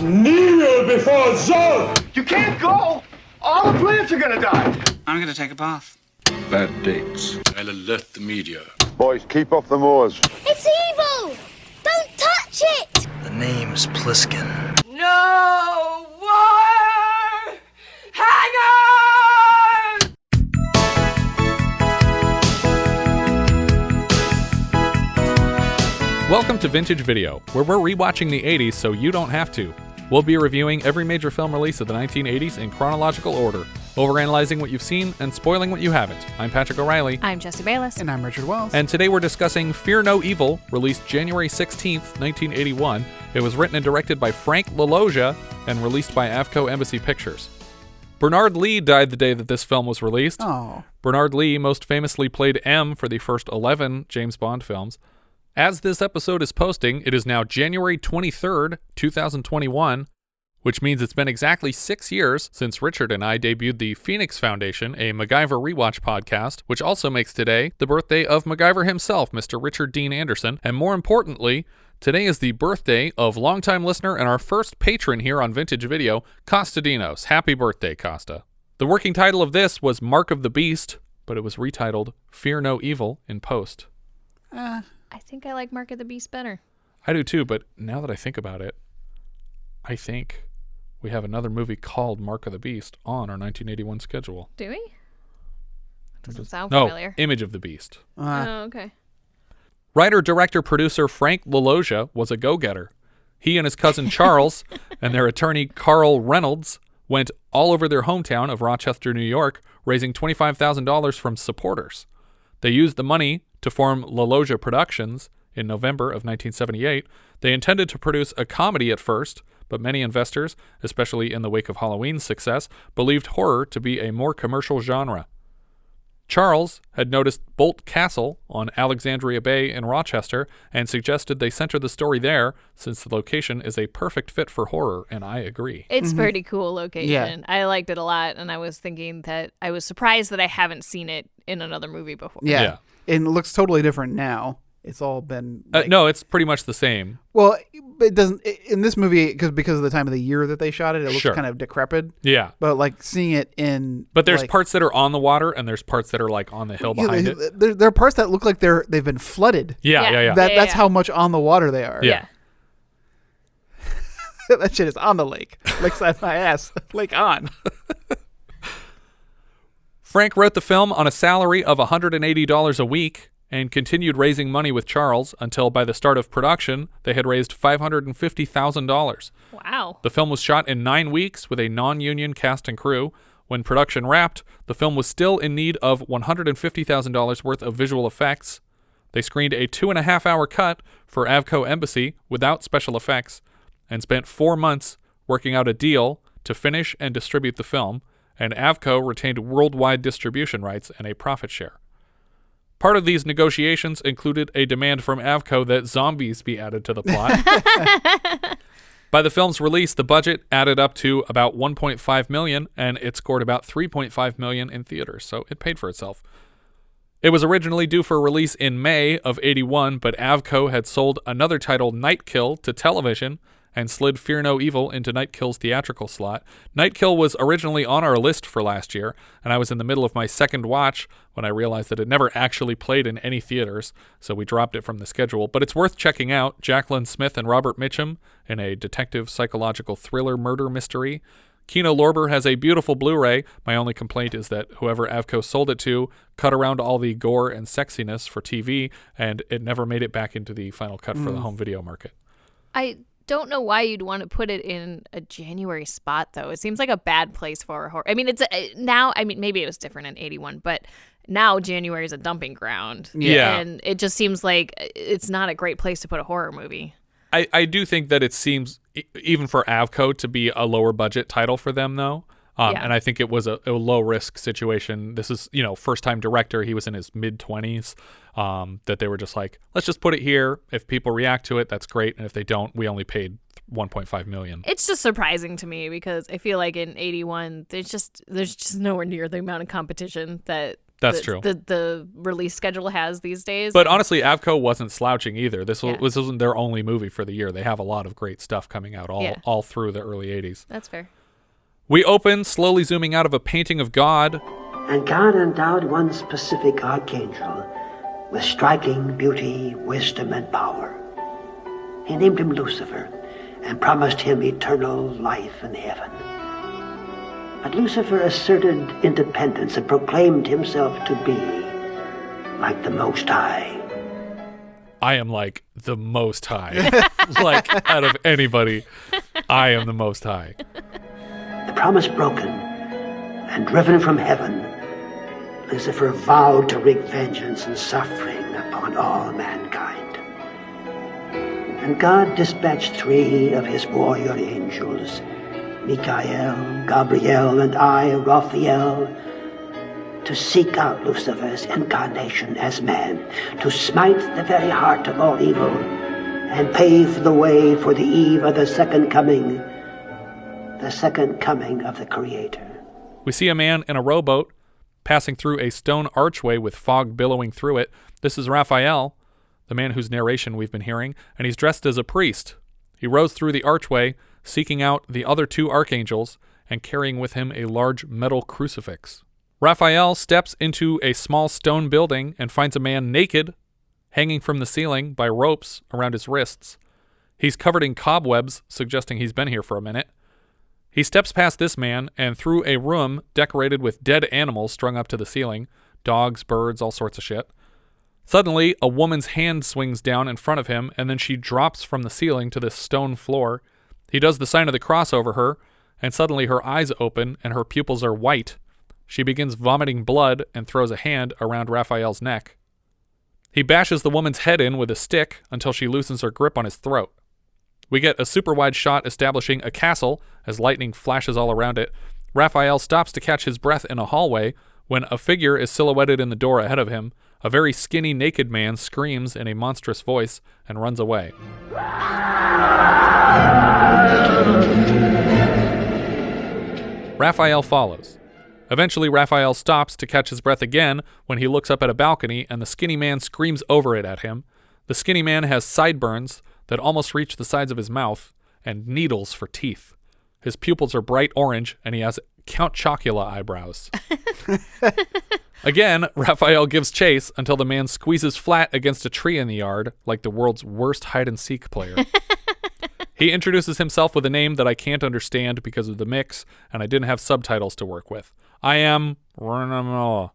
Kneel before Zod! You can't go! All the plants are gonna die! I'm gonna take a bath. Bad dates. I'll alert the media. Boys, keep off the moors. It's evil! Don't touch it! The name's Pliskin. No wire hanger! Welcome to Vintage Video, where we're rewatching the 80s so you don't have to. We'll be reviewing every major film release of the 1980s in chronological order, overanalyzing what you've seen and spoiling what you haven't. I'm Patrick O'Reilly. I'm Jesse Bayless. And I'm Richard Wells. And today we're discussing Fear No Evil, released January 16th, 1981. It was written and directed by Frank LaLoggia and released by Avco Embassy Pictures. Bernard Lee died the day that this film was released. Oh. Bernard Lee most famously played M for the first 11 James Bond films. As this episode is posting, it is now January 23rd, 2021, which means it's been exactly 6 years since Richard and I debuted the Phoenix Foundation, a MacGyver rewatch podcast, which also makes today the birthday of MacGyver himself, Mr. Richard Dean Anderson, and more importantly, today is the birthday of longtime listener and our first patron here on Vintage Video, Costa Dinos. Happy birthday, Costa. The working title of this was Mark of the Beast, but it was retitled Fear No Evil in post. I think I like Mark of the Beast better. I do too, but now that I think about it, I think we have another movie called Mark of the Beast on our 1981 schedule. Do we? Doesn't sound No, familiar. Image of the Beast. Oh, okay. Writer, director, producer Frank LaLoggia was a go-getter. He and his cousin Charles and their attorney Carl Reynolds went all over their hometown of Rochester, New York, raising $25,000 from supporters. They used the money to form LaLoggia Productions in November of 1978. They intended to produce a comedy at first, but many investors, especially in the wake of Halloween's success, believed horror to be a more commercial genre. Charles had noticed Bolt Castle on Alexandria Bay in Rochester and suggested they center the story there since the location is a perfect fit for horror, and I agree. It's a pretty cool location. Yeah. I liked it a lot, and I was thinking that I was surprised that I haven't seen it in another movie before. Yeah. And it looks totally different now. It's all been No, it's pretty much the same. Well, it doesn't in this movie because of the time of the year that they shot it. It looks Sure. kind of decrepit. Yeah. But like seeing it in, But there's like, parts that are on the water and there's parts that are like on the hill behind it. There are parts that look like they've been flooded. Yeah. That's how much on the water they are. Yeah. That shit is on the lake. Lake's at my ass. Lake on. Frank wrote the film on a salary of $180 a week and continued raising money with Charles until by the start of production, they had raised $550,000. Wow. The film was shot in 9 weeks with a non-union cast and crew. When production wrapped, the film was still in need of $150,000 worth of visual effects. They screened a 2.5-hour cut for Avco Embassy without special effects and spent 4 months working out a deal to finish and distribute the film, and Avco retained worldwide distribution rights and a profit share. Part of these negotiations included a demand from Avco that zombies be added to the plot. By the film's release, the budget added up to about $1.5 million, and it scored about $3.5 million in theaters, so it paid for itself. It was originally due for release in May of '81, but Avco had sold another title, Night Kill, to television and slid Fear No Evil into Night Kill's theatrical slot. Night Kill was originally on our list for last year, and I was in the middle of my second watch when I realized that it never actually played in any theaters, so we dropped it from the schedule. But it's worth checking out. Jacqueline Smith and Robert Mitchum in a detective psychological thriller murder mystery. Kino Lorber has a beautiful Blu-ray. My only complaint is that whoever Avco sold it to cut around all the gore and sexiness for TV, and it never made it back into the final cut for the home video market. I don't know why you'd want to put it in a January spot, though. It seems like a bad place for a horror. I mean, maybe it was different in '81, but now January is a dumping ground. Yeah. And it just seems like it's not a great place to put a horror movie. I do think that it seems, even for Avco, to be a lower budget title for them, though. And I think it was a low risk situation. This is, first time director. He was in his mid-20s. That they were just like, let's just put it here. If people react to it, that's great. And if they don't, we only paid $1.5 million. It's just surprising to me because I feel like in '81, there's just nowhere near the amount of competition that That's true. The release schedule has these days. But honestly, Avco wasn't slouching either. This wasn't their only movie for the year. They have a lot of great stuff coming out all through the early 80s. That's fair. We open, slowly zooming out of a painting of God. And God endowed one specific archangel with striking beauty, wisdom, and power. He named him Lucifer and promised him eternal life in heaven. But Lucifer asserted independence and proclaimed himself to be like the Most High. I am like the Most High. Like, out of anybody, I am the Most High. The promise broken and driven from heaven, Lucifer vowed to wreak vengeance and suffering upon all mankind. And God dispatched 3 of his warrior angels, Mikhail, Gabrielle, and I, Rafael, to seek out Lucifer's incarnation as man, to smite the very heart of all evil, and pave the way for the eve of the second coming of the Creator. We see a man in a rowboat passing through a stone archway with fog billowing through it. This is Rafael, the man whose narration we've been hearing, and he's dressed as a priest. He rows through the archway, seeking out the other 2 archangels and carrying with him a large metal crucifix. Rafael steps into a small stone building and finds a man naked, hanging from the ceiling by ropes around his wrists. He's covered in cobwebs, suggesting he's been here for a minute. He steps past this man and through a room decorated with dead animals strung up to the ceiling, dogs, birds, all sorts of shit. Suddenly, a woman's hand swings down in front of him, and then she drops from the ceiling to this stone floor. He does the sign of the cross over her, and suddenly her eyes open and her pupils are white. She begins vomiting blood and throws a hand around Raphael's neck. He bashes the woman's head in with a stick until she loosens her grip on his throat. We get a super wide shot establishing a castle as lightning flashes all around it. Raphael stops to catch his breath in a hallway when a figure is silhouetted in the door ahead of him. A very skinny naked man screams in a monstrous voice and runs away. Raphael follows. Eventually, Raphael stops to catch his breath again when he looks up at a balcony and the skinny man screams over it at him. The skinny man has sideburns that almost reach the sides of his mouth and needles for teeth. His pupils are bright orange and he has Count Chocula eyebrows. Again, Raphael gives chase until the man squeezes flat against a tree in the yard like the world's worst hide-and-seek player. He introduces himself with a name that I can't understand because of the mix, and I didn't have subtitles to work with. I am Bonam.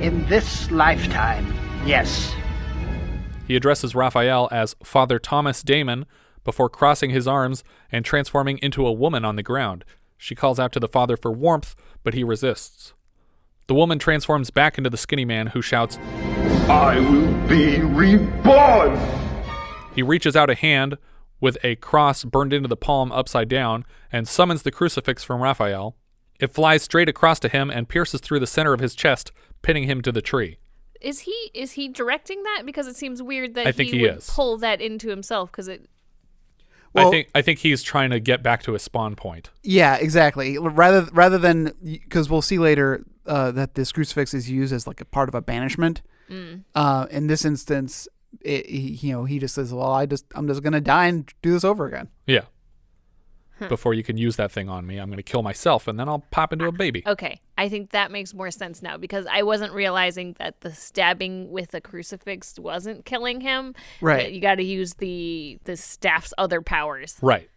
In this lifetime, yes. He addresses Raphael as Father Thomas Damon before crossing his arms and transforming into a woman on the ground. She calls out to the father for warmth, but he resists. The woman transforms back into the skinny man, who shouts, I will be reborn! He reaches out a hand with a cross burned into the palm upside down and summons the crucifix from Raphael. It flies straight across to him and pierces through the center of his chest, pinning him to the tree. Is he directing that? Because it seems weird that I think he would is. pull that into himself, because it... Well, I think he's trying to get back to his spawn point. Yeah, exactly. Rather than, because we'll see later that this crucifix is used as like a part of a banishment. In this instance, he just says, "Well, I'm just gonna die and do this over again." Yeah. Before you can use that thing on me, I'm going to kill myself, and then I'll pop into a baby. Okay, I think that makes more sense now, because I wasn't realizing that the stabbing with the crucifix wasn't killing him. Right. You got to use the staff's other powers. Right.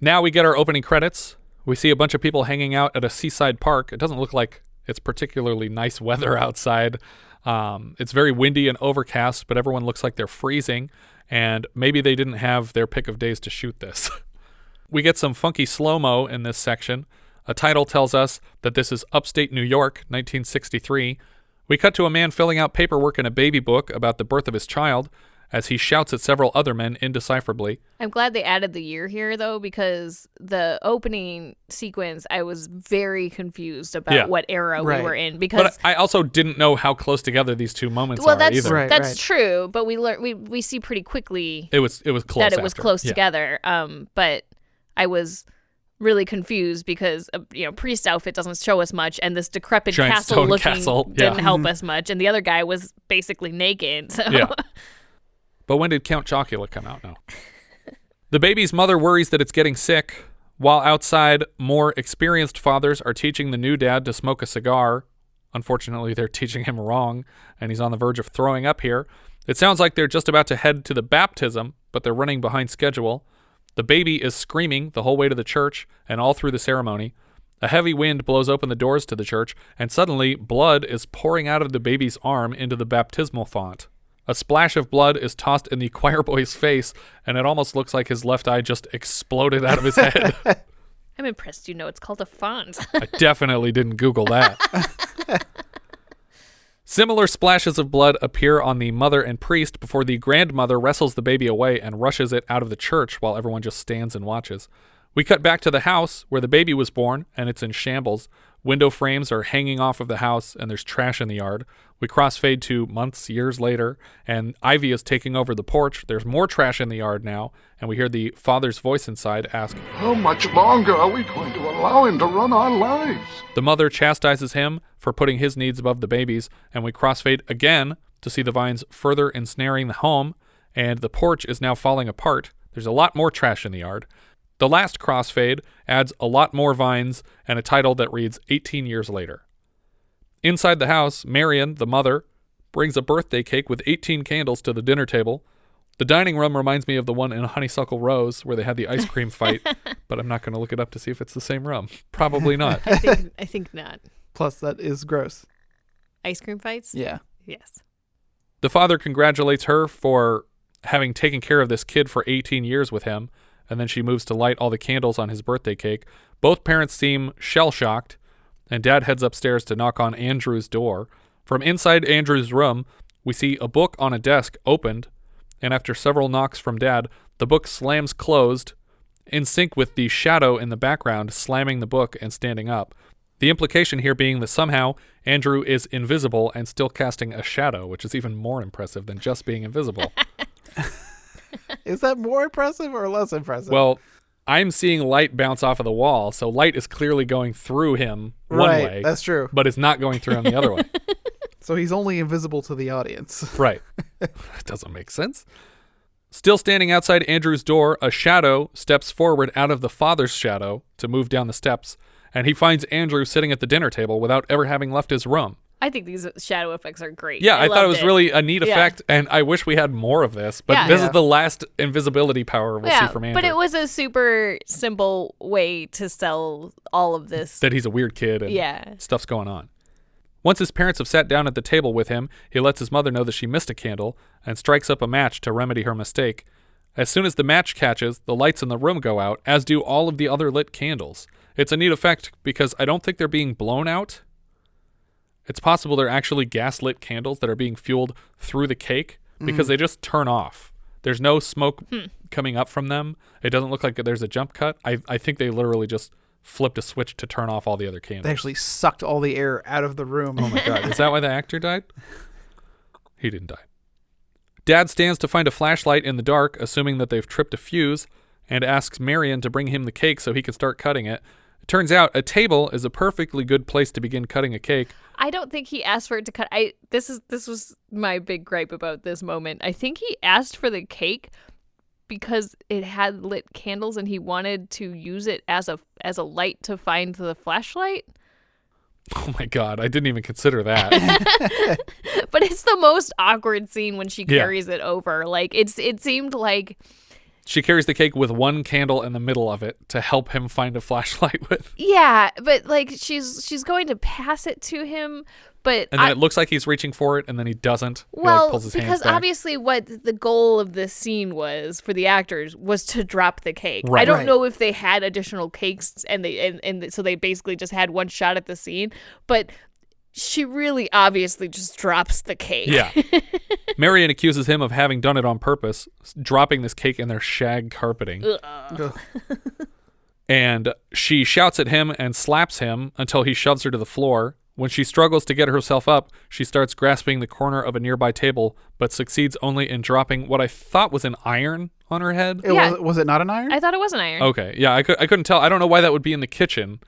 Now we get our opening credits. We see a bunch of people hanging out at a seaside park. It doesn't look like it's particularly nice weather outside. It's very windy and overcast, but everyone looks like they're freezing, and maybe they didn't have their pick of days to shoot this. We get some funky slow-mo in this section. A title tells us that this is upstate New York, 1963. We cut to a man filling out paperwork in a baby book about the birth of his child as he shouts at several other men indecipherably. I'm glad they added the year here, though, because the opening sequence, I was very confused about what era we were in. Because but I also didn't know how close together these two moments are either. That's true, but we see pretty quickly it was close that it was close together. But I was really confused because priest outfit doesn't show us much, and this decrepit Giant castle stone looking castle, didn't yeah. help us much, and the other guy was basically naked. So. Yeah. But when did Count Chocula come out? No. The baby's mother worries that it's getting sick, while outside, more experienced fathers are teaching the new dad to smoke a cigar. Unfortunately, they're teaching him wrong, and he's on the verge of throwing up here. It sounds like they're just about to head to the baptism, but they're running behind schedule. The baby is screaming the whole way to the church and all through the ceremony. A heavy wind blows open the doors to the church, and suddenly blood is pouring out of the baby's arm into the baptismal font. A splash of blood is tossed in the choir boy's face, and it almost looks like his left eye just exploded out of his head. I'm impressed it's called a font. I definitely didn't Google that. Similar splashes of blood appear on the mother and priest before the grandmother wrestles the baby away and rushes it out of the church while everyone just stands and watches. We cut back to the house where the baby was born, and it's in shambles. Window frames are hanging off of the house, and there's trash in the yard. We crossfade to years later, and Ivy is taking over the porch. There's more trash in the yard now, and we hear the father's voice inside ask, How much longer are we going to allow him to run our lives? The mother chastises him for putting his needs above the baby's, and we crossfade again to see the vines further ensnaring the home, and the porch is now falling apart. There's a lot more trash in the yard. The last crossfade adds a lot more vines and a title that reads 18 years later. Inside the house, Marianne, the mother, brings a birthday cake with 18 candles to the dinner table. The dining room reminds me of the one in Honeysuckle Rose where they had the ice cream fight, but I'm not going to look it up to see if it's the same room. Probably not. I think not. Plus, that is gross. Ice cream fights? Yeah. Yes. The father congratulates her for having taken care of this kid for 18 years with him, and then she moves to light all the candles on his birthday cake. Both parents seem shell-shocked, and Dad heads upstairs to knock on Andrew's door. From inside Andrew's room, we see a book on a desk opened, and after several knocks from Dad, the book slams closed, in sync with the shadow in the background slamming the book and standing up. The implication here being that somehow Andrew is invisible and still casting a shadow, which is even more impressive than just being invisible. Is that more impressive or less impressive? Well, I'm seeing light bounce off of the wall, so light is clearly going through him one way. That's true. But it's not going through him the other way. So he's only invisible to the audience. Right. That doesn't make sense. Still standing outside Andrew's door, a shadow steps forward out of the father's shadow to move down the steps, and he finds Andrew sitting at the dinner table without ever having left his room. I think these shadow effects are great. Yeah, I thought it was loved really a neat effect, and I wish we had more of this. But this is the last invisibility power we'll see from Andrew. But it was a super simple way to sell all of this. That he's a weird kid and stuff's going on. Once his parents have sat down at the table with him, he lets his mother know that she missed a candle and strikes up a match to remedy her mistake. As soon as the match catches, the lights in the room go out, as do all of the other lit candles. It's a neat effect because I don't think they're being blown out. It's possible they're actually gas-lit candles that are being fueled through the cake because they just turn off. There's no smoke coming up from them. It doesn't look like there's a jump cut. I think they literally just flipped a switch to turn off all the other candles. They actually sucked all the air out of the room. Oh my God. Is that why the actor died? He didn't die. Dad stands to find a flashlight in the dark, assuming that they've tripped a fuse, and asks Marianne to bring him the cake so he can start cutting it. It turns out a table is a perfectly good place to begin cutting a cake. I don't think he asked for it to cut. This was my big gripe about this moment. I think he asked for the cake because it had lit candles and he wanted to use it as a light to find the flashlight. Oh my God, I didn't even consider that. But it's the most awkward scene when she carries it over. Like it seemed like she carries the cake with one candle in the middle of it to help him find a flashlight with. Yeah, but like she's going to pass it to him, but and then it looks like he's reaching for it, and then he doesn't. Well, he like pulls his hands because back. obviously what the goal of this scene was for the actors was to drop the cake. Right. I don't know if they had additional cakes and so they basically just had one shot at the scene, but she really obviously just drops the cake. Yeah. Marianne accuses him of having done it on purpose, dropping this cake in their shag carpeting. And she shouts at him and slaps him until he shoves her to the floor. When she struggles to get herself up, she starts grasping the corner of a nearby table, but succeeds only in dropping what I thought was an iron on her head. Was it not an iron? I thought it was an iron. Okay, yeah, I couldn't tell. I don't know why that would be in the kitchen,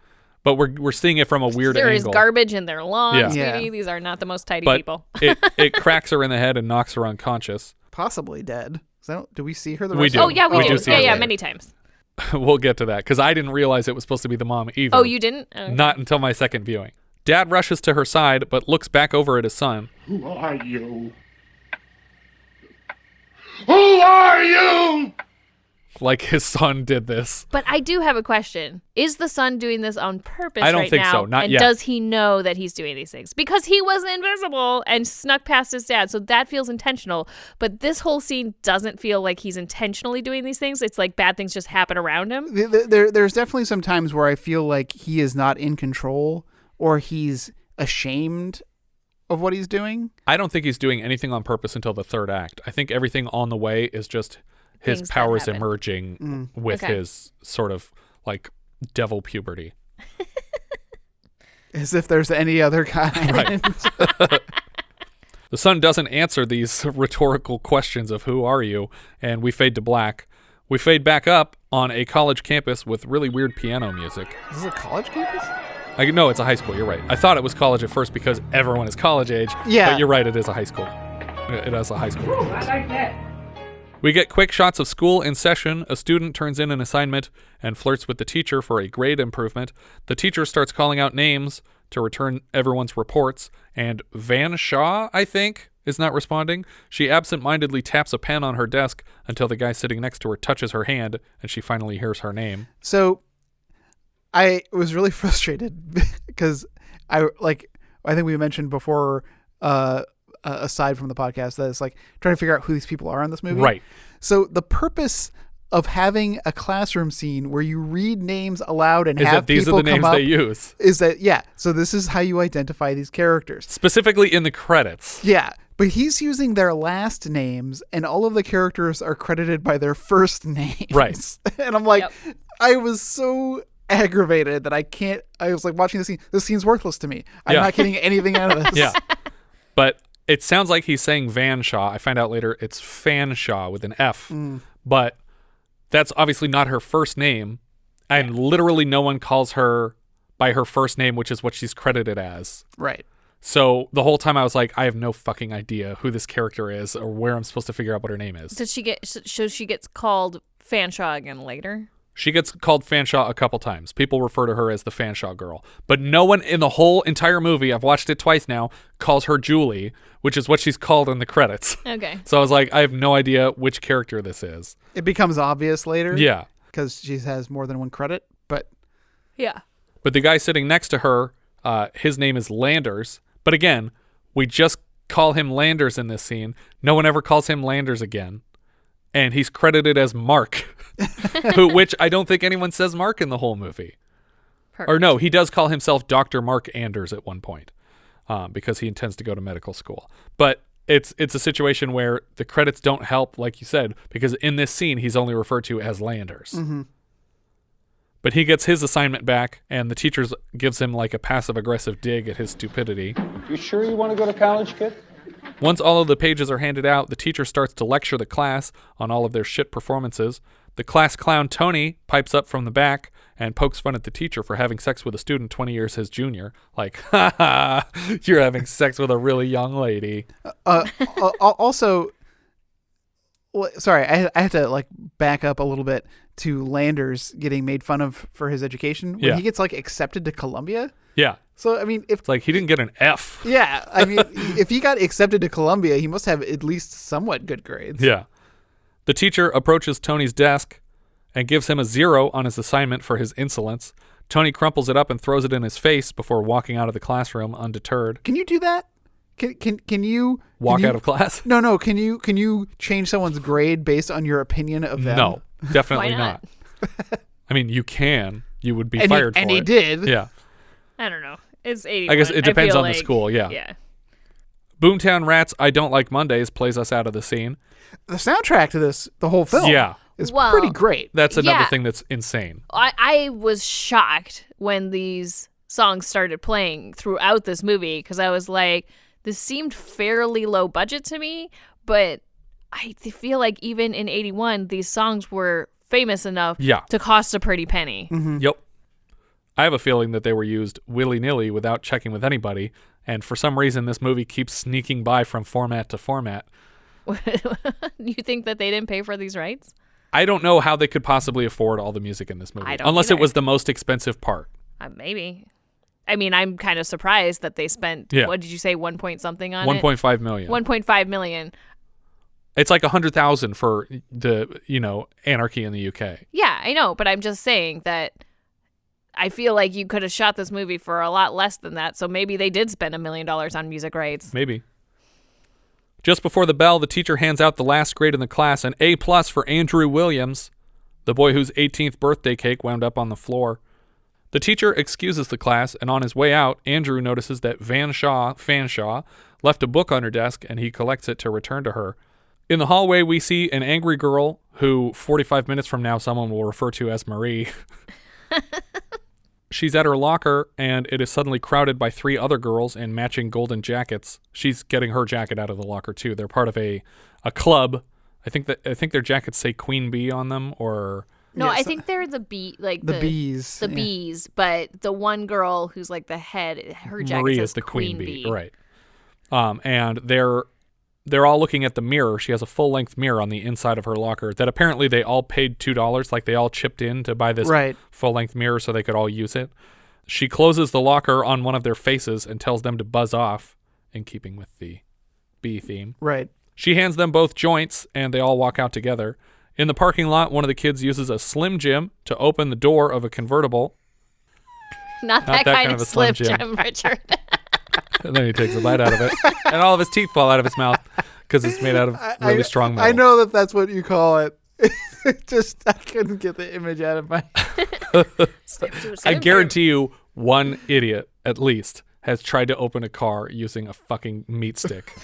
but we're seeing it from a weird there angle. There is garbage in their lawns, Yeah. sweetie. These are not the most tidy but people. it cracks her in the head and knocks her unconscious. Possibly dead. So do we see her the We rest do. Oh, yeah, we do. see her Yeah, later. many times. We'll get to that, because I didn't realize it was supposed to be the mom either. Oh, you didn't? Okay. Not until my second viewing. Dad rushes to her side, but looks back over at his son. Who are you? Who are you? Like his son did this. But I do have a question. Is the son doing this on purpose I don't right think now? so. Not and yet. does he know that he's doing these things? Because he was invisible and snuck past his dad, so that feels intentional. But this whole scene doesn't feel like he's intentionally doing these things. It's like bad things just happen around him. There's definitely some times where I feel like he is not in control or he's ashamed of what he's doing. I don't think he's doing anything on purpose until the third act. I think everything on the way is just his Things that powers happen. emerging with Okay. his sort of like devil puberty. As if there's any other kind. Right. The son doesn't answer these rhetorical questions of who are you, and we fade to black. We fade back up on a college campus with really weird piano music. Is this a college campus? No, it's a high school. You're right. I thought it was college at first because everyone is college age. Yeah. But you're right. It is a high school. It has a high school campus. I like that. We get quick shots of school in session. A student turns in an assignment and flirts with the teacher for a grade improvement. The teacher starts calling out names to return everyone's reports, and Van Shaw, I think, is not responding. She absent-mindedly taps a pen on her desk until the guy sitting next to her touches her hand, and she finally hears her name. So I was really frustrated because I think we mentioned before, aside from the podcast, that it's like trying to figure out who these people are in this movie. Right. So the purpose of having a classroom scene where you read names aloud and Is have that these people are the come names up they use? is that, yeah. So this is how you identify these characters. Specifically in the credits. Yeah. But he's using their last names, and all of the characters are credited by their first names. Right. And I'm like, Yep. I was so aggravated that I was like watching this scene. This scene's worthless to me. I'm Yeah. not getting anything out of this. Yeah. But it sounds like he's saying Van Shaw. I find out later it's Fan Shaw with an F. But that's obviously not her first name. And literally no one calls her by her first name, which is what she's credited as. Right. So the whole time I was like, I have no fucking idea who this character is or where I'm supposed to figure out what her name is. Does she get? So she gets called Fanshawe again later. She gets called Fanshawe a couple times. People refer to her as the Fanshawe girl. But no one in the whole entire movie, I've watched it twice now, calls her Julie, which is what she's called in the credits. Okay. So I was like, I have no idea which character this is. It becomes obvious later. Yeah. Because she has more than one credit. But Yeah. But the guy sitting next to her, his name is Landers. But again, we just call him Landers in this scene. No one ever calls him Landers again. And he's credited as Mark, which I don't think anyone says Mark in the whole movie. Perfect. Or no, he does call himself Dr. Mark Anders at one point because he intends to go to medical school. But it's a situation where the credits don't help, like you said, because in this scene, he's only referred to as Landers. Mm-hmm. But he gets his assignment back, and the teacher gives him like a passive-aggressive dig at his stupidity. You sure you want to go to college, kid? Once all of the pages are handed out, the teacher starts to lecture the class on all of their shit performances. The class clown Tony pipes up from the back and pokes fun at the teacher for having sex with a student 20 years his junior. Like, ha ha, you're having sex with a really young lady. Also, well, sorry, I have to like back up a little bit to Landers getting made fun of for his education when he gets like accepted to Columbia. Yeah. So I mean, if it's like he didn't get an F. Yeah, I mean, if he got accepted to Columbia, he must have at least somewhat good grades. Yeah. The teacher approaches Tony's desk and gives him a 0 on his assignment for his insolence. Tony crumples it up and throws it in his face before walking out of the classroom undeterred. Can you do that? Can you walk out of class? No. Can you change someone's grade based on your opinion of them? No, definitely Why not? I mean, you can. You would be fired for it. And he did. Yeah. I don't know. It's 81. I guess it depends feel on the like- school. Yeah. Yeah. Boomtown Rats, I Don't Like Mondays plays us out of the scene. The soundtrack to this, the whole film, is Well, pretty great. That's another Yeah. thing that's insane. I was shocked when these songs started playing throughout this movie because I was like, this seemed fairly low budget to me, but I feel like even in 81, these songs were famous enough to cost a pretty penny. Mm-hmm. Yep. I have a feeling that they were used willy-nilly without checking with anybody, and for some reason this movie keeps sneaking by from format to format. You think that they didn't pay for these rights? I don't know how they could possibly afford all the music in this movie, unless it was the most expensive part. Maybe. I mean, I'm kind of surprised that they spent, what did you say, 1 point something on it? 1.5 million. 1.5 million. It's like 100,000 for the, Anarchy in the UK. Yeah, I know, but I'm just saying that I feel like you could have shot this movie for a lot less than that, so maybe they did spend $1 million on music rights. Maybe. Just before the bell, the teacher hands out the last grade in the class, an A+ for Andrew Williams, the boy whose 18th birthday cake wound up on the floor. The teacher excuses the class, and on his way out, Andrew notices that Fanshawe, left a book on her desk, and he collects it to return to her. In the hallway, we see an angry girl who 45 minutes from now someone will refer to as Marie. She's at her locker, and it is suddenly crowded by 3 other girls in matching golden jackets. She's getting her jacket out of the locker, too. They're part of a club. I think their jackets say Queen Bee on them, or... No, I think they're the bees. The bees, but the one girl who's like the head, her jacket Marie says is the Queen Bee. Right. Mm. And they're all looking at the mirror. She has a full-length mirror on the inside of her locker that apparently they all paid $2, like they all chipped in to buy this full-length mirror so they could all use it. She closes the locker on one of their faces and tells them to buzz off, in keeping with the bee theme. Right. She hands them both joints, and they all walk out together. In the parking lot, one of the kids uses a Slim Jim to open the door of a convertible. Not that kind of Slim Jim, Richard. And then he takes a bite out of it, and all of his teeth fall out of his mouth because it's made out of really strong metal. I know that's what you call it. Just, I couldn't get the image out of my I guarantee you one idiot, at least, has tried to open a car using a fucking meat stick.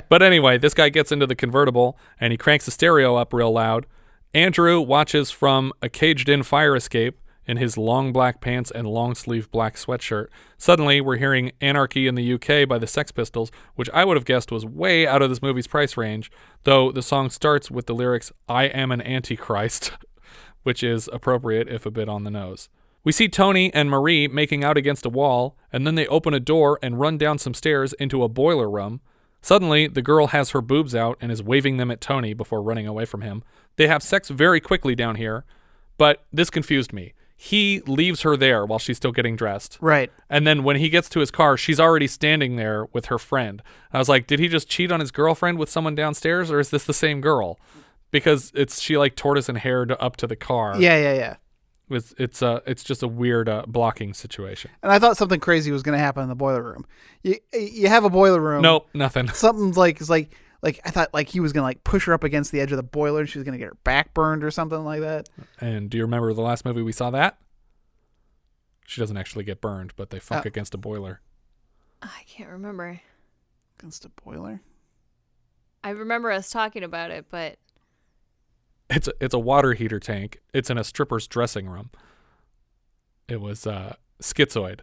But anyway, this guy gets into the convertible, and he cranks the stereo up real loud. Andrew watches from a caged-in fire escape in his long black pants and long-sleeve black sweatshirt. Suddenly, we're hearing Anarchy in the UK by the Sex Pistols, which I would have guessed was way out of this movie's price range, though the song starts with the lyrics, "I am an Antichrist," which is appropriate if a bit on the nose. We see Tony and Marie making out against a wall, and then they open a door and run down some stairs into a boiler room. Suddenly, the girl has her boobs out and is waving them at Tony before running away from him. They have sex very quickly down here, but this confused me. He leaves her there while she's still getting dressed. Right. And then when he gets to his car, she's already standing there with her friend. I was like, did he just cheat on his girlfriend with someone downstairs, or is this the same girl? Because she like tortoise and haired up to the car. Yeah. It's just a weird blocking situation. And I thought something crazy was going to happen in the boiler room. You have a boiler room. Nope, nothing. Something's like I thought like he was going to like push her up against the edge of the boiler and she was going to get her back burned or something like that. And do you remember the last movie we saw that? She doesn't actually get burned, but they fuck against a boiler. I can't remember. Against a boiler? I remember us talking about it, but It's a water heater tank. It's in a stripper's dressing room. It was Schizoid.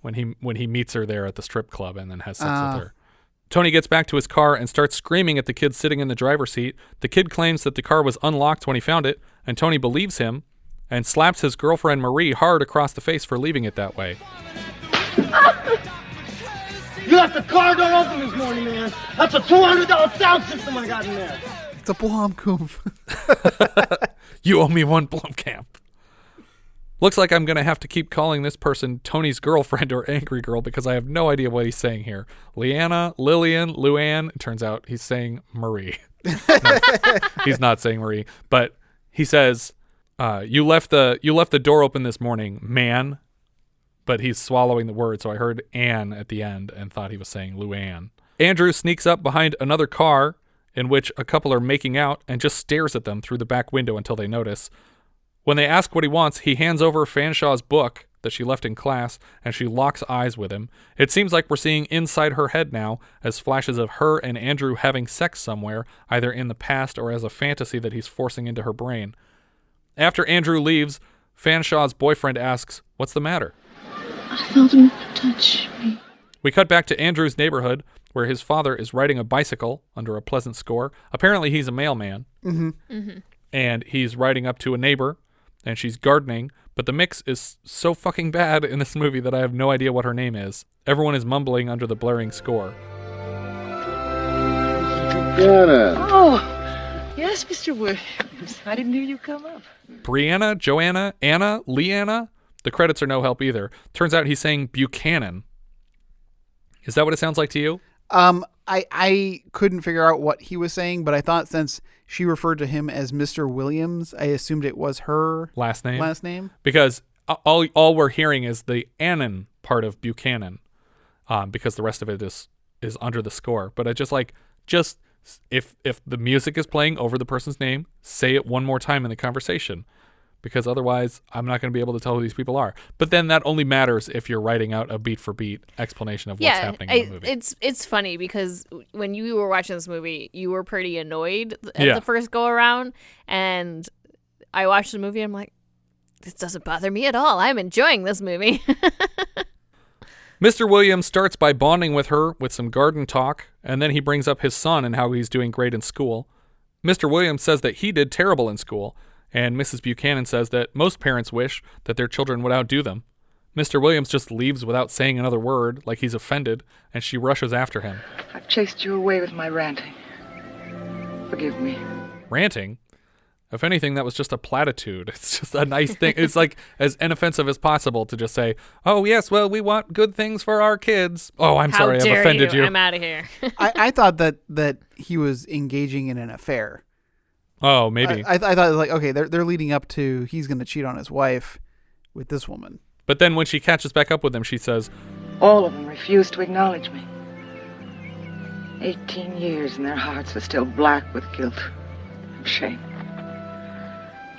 When he meets her there at the strip club and then has sex with her. Tony gets back to his car and starts screaming at the kid sitting in the driver's seat. The kid claims that the car was unlocked when he found it, and Tony believes him and slaps his girlfriend Marie hard across the face for leaving it that way. You left the car door open this morning, man. That's a $200 sound system I got in there. It's a Blomkamp. You owe me one Blomkamp. Looks like I'm going to have to keep calling this person Tony's girlfriend or angry girl because I have no idea what he's saying here. Leanna, Lillian, Luann. It turns out he's saying Marie. No, he's not saying Marie, but he says, you left the door open this morning, man. But he's swallowing the word, so I heard Ann at the end and thought he was saying Luann. Andrew sneaks up behind another car in which a couple are making out and just stares at them through the back window until they notice. When they ask what he wants, he hands over Fanshaw's book that she left in class, and she locks eyes with him. It seems like we're seeing inside her head now, as flashes of her and Andrew having sex somewhere, either in the past or as a fantasy that he's forcing into her brain. After Andrew leaves, Fanshaw's boyfriend asks, "What's the matter?" I felt him touch me. We cut back to Andrew's neighborhood, where his father is riding a bicycle under a pleasant score. Apparently he's a mailman. And he's riding up to a neighbor, and she's gardening, but the mix is so fucking bad in this movie that I have no idea what her name is. Everyone is mumbling under the blaring score. Buchanan. Oh, yes, Mr. Williams. I didn't hear you come up. Brianna, Joanna, Anna, Leanna. The credits are no help either. Turns out he's saying Buchanan. Is that what it sounds like to you? I couldn't figure out what he was saying, but I thought since she referred to him as Mr. Williams, I assumed it was her last name. Because all we're hearing is the Annan part of Buchanan, because the rest of it is under the score. But I just if the music is playing over the person's name, say it one more time in the conversation, because otherwise I'm not going to be able to tell who these people are. But then that only matters if you're writing out a beat for beat explanation of what's happening in the movie. It's funny because when you were watching this movie, you were pretty annoyed at the first go around, and I watched the movie and I'm like, this doesn't bother me at all. I'm enjoying this movie. Mr. Williams starts by bonding with her with some garden talk, and then he brings up his son and how he's doing great in school. Mr. Williams says that he did terrible in school, and Mrs. Buchanan says that most parents wish that their children would outdo them. Mr. Williams just leaves without saying another word, like he's offended, and she rushes after him. I've chased you away with my ranting. Forgive me. Ranting? If anything, that was just a platitude. It's just a nice thing. It's like as inoffensive as possible to just say, oh, yes, well, we want good things for our kids. Oh, I'm sorry, I've offended you. I'm out of here. I thought that he was engaging in an affair. Oh, maybe. I thought, like, okay, they're leading up to he's going to cheat on his wife with this woman. But then when she catches back up with him, she says, All of them refused to acknowledge me. 18 years and their hearts are still black with guilt and shame.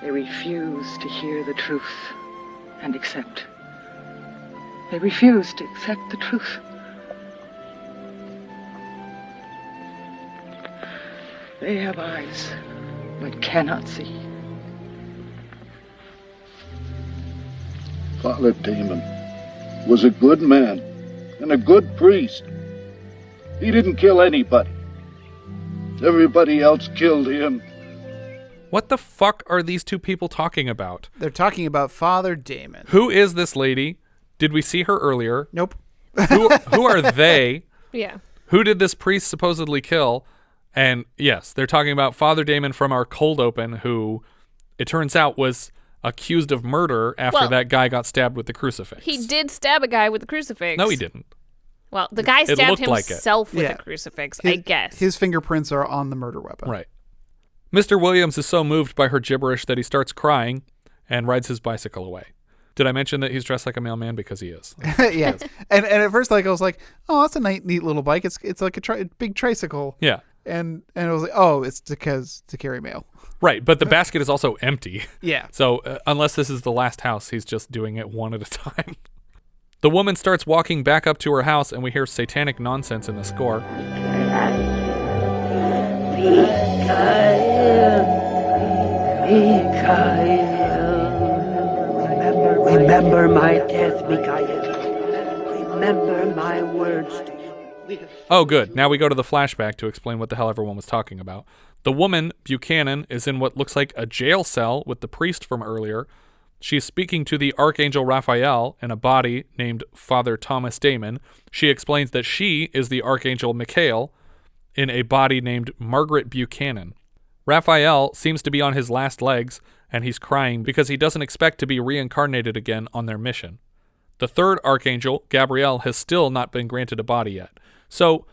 They refuse to hear the truth and accept. They refuse to accept the truth. They have eyes but cannot see. Father Damon was a good man and a good priest. He didn't kill anybody. Everybody else killed him. What the fuck are these two people talking about? They're talking about Father Damon. Who is this lady? Did we see her earlier? Nope. Who are they? Yeah. Who did this priest supposedly kill? And yes, they're talking about Father Damon from our cold open, who it turns out was accused of murder after that guy got stabbed with the crucifix. He did stab a guy with the crucifix. No, he didn't. Well, the guy stabbed himself with Yeah. a crucifix, I guess. His fingerprints are on the murder weapon. Right. Mr. Williams is so moved by her gibberish that he starts crying and rides his bicycle away. Did I mention that he's dressed like a mailman? Because he is. Yeah. And at first, like, I was like, oh, that's a neat little bike. It's like a big tricycle. Yeah. And I was like, oh, it's to carry mail. Right, but the basket is also empty. Yeah. So unless this is the last house, he's just doing it one at a time. The woman starts walking back up to her house, and we hear satanic nonsense in the score. Remember my death, Mikhail. Remember my words to you. Oh, good. Now we go to the flashback to explain what the hell everyone was talking about. The woman, Buchanan, is in what looks like a jail cell with the priest from earlier. She's speaking to the Archangel Raphael in a body named Father Thomas Damon. She explains that she is the Archangel Mikhail in a body named Margaret Buchanan. Raphael seems to be on his last legs, and he's crying because he doesn't expect to be reincarnated again on their mission. The third Archangel, Gabrielle, has still not been granted a body yet. So,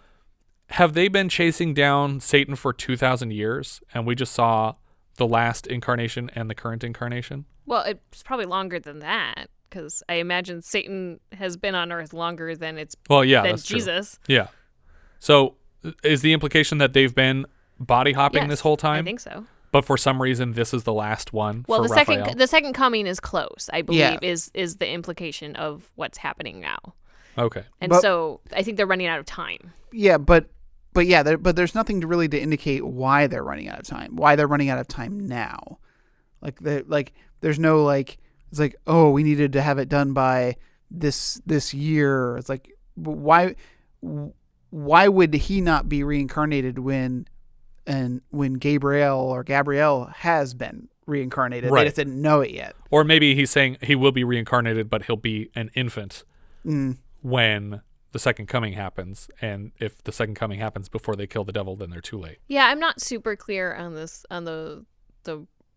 have they been chasing down Satan for 2,000 years, and we just saw the last incarnation and the current incarnation? Well, it's probably longer than that, because I imagine Satan has been on Earth longer than that's Jesus. True. Yeah. So, is the implication that they've been body hopping this whole time? I think so. But for some reason, this is the last one. Well, for the second coming is close, I believe, is the implication of what's happening now. Okay. And so I think they're running out of time. Yeah, but there's nothing to indicate why they're running out of time. Why they're running out of time now? There's no it's like, oh, we needed to have it done by this year. It's like, why why would he not be reincarnated when Gabrielle has been reincarnated? Right. They just didn't know it yet. Or maybe he's saying he will be reincarnated, but he'll be an infant when the second coming happens. And if the second coming happens before they kill the devil, then they're too late. Yeah, I'm not super clear on this, on the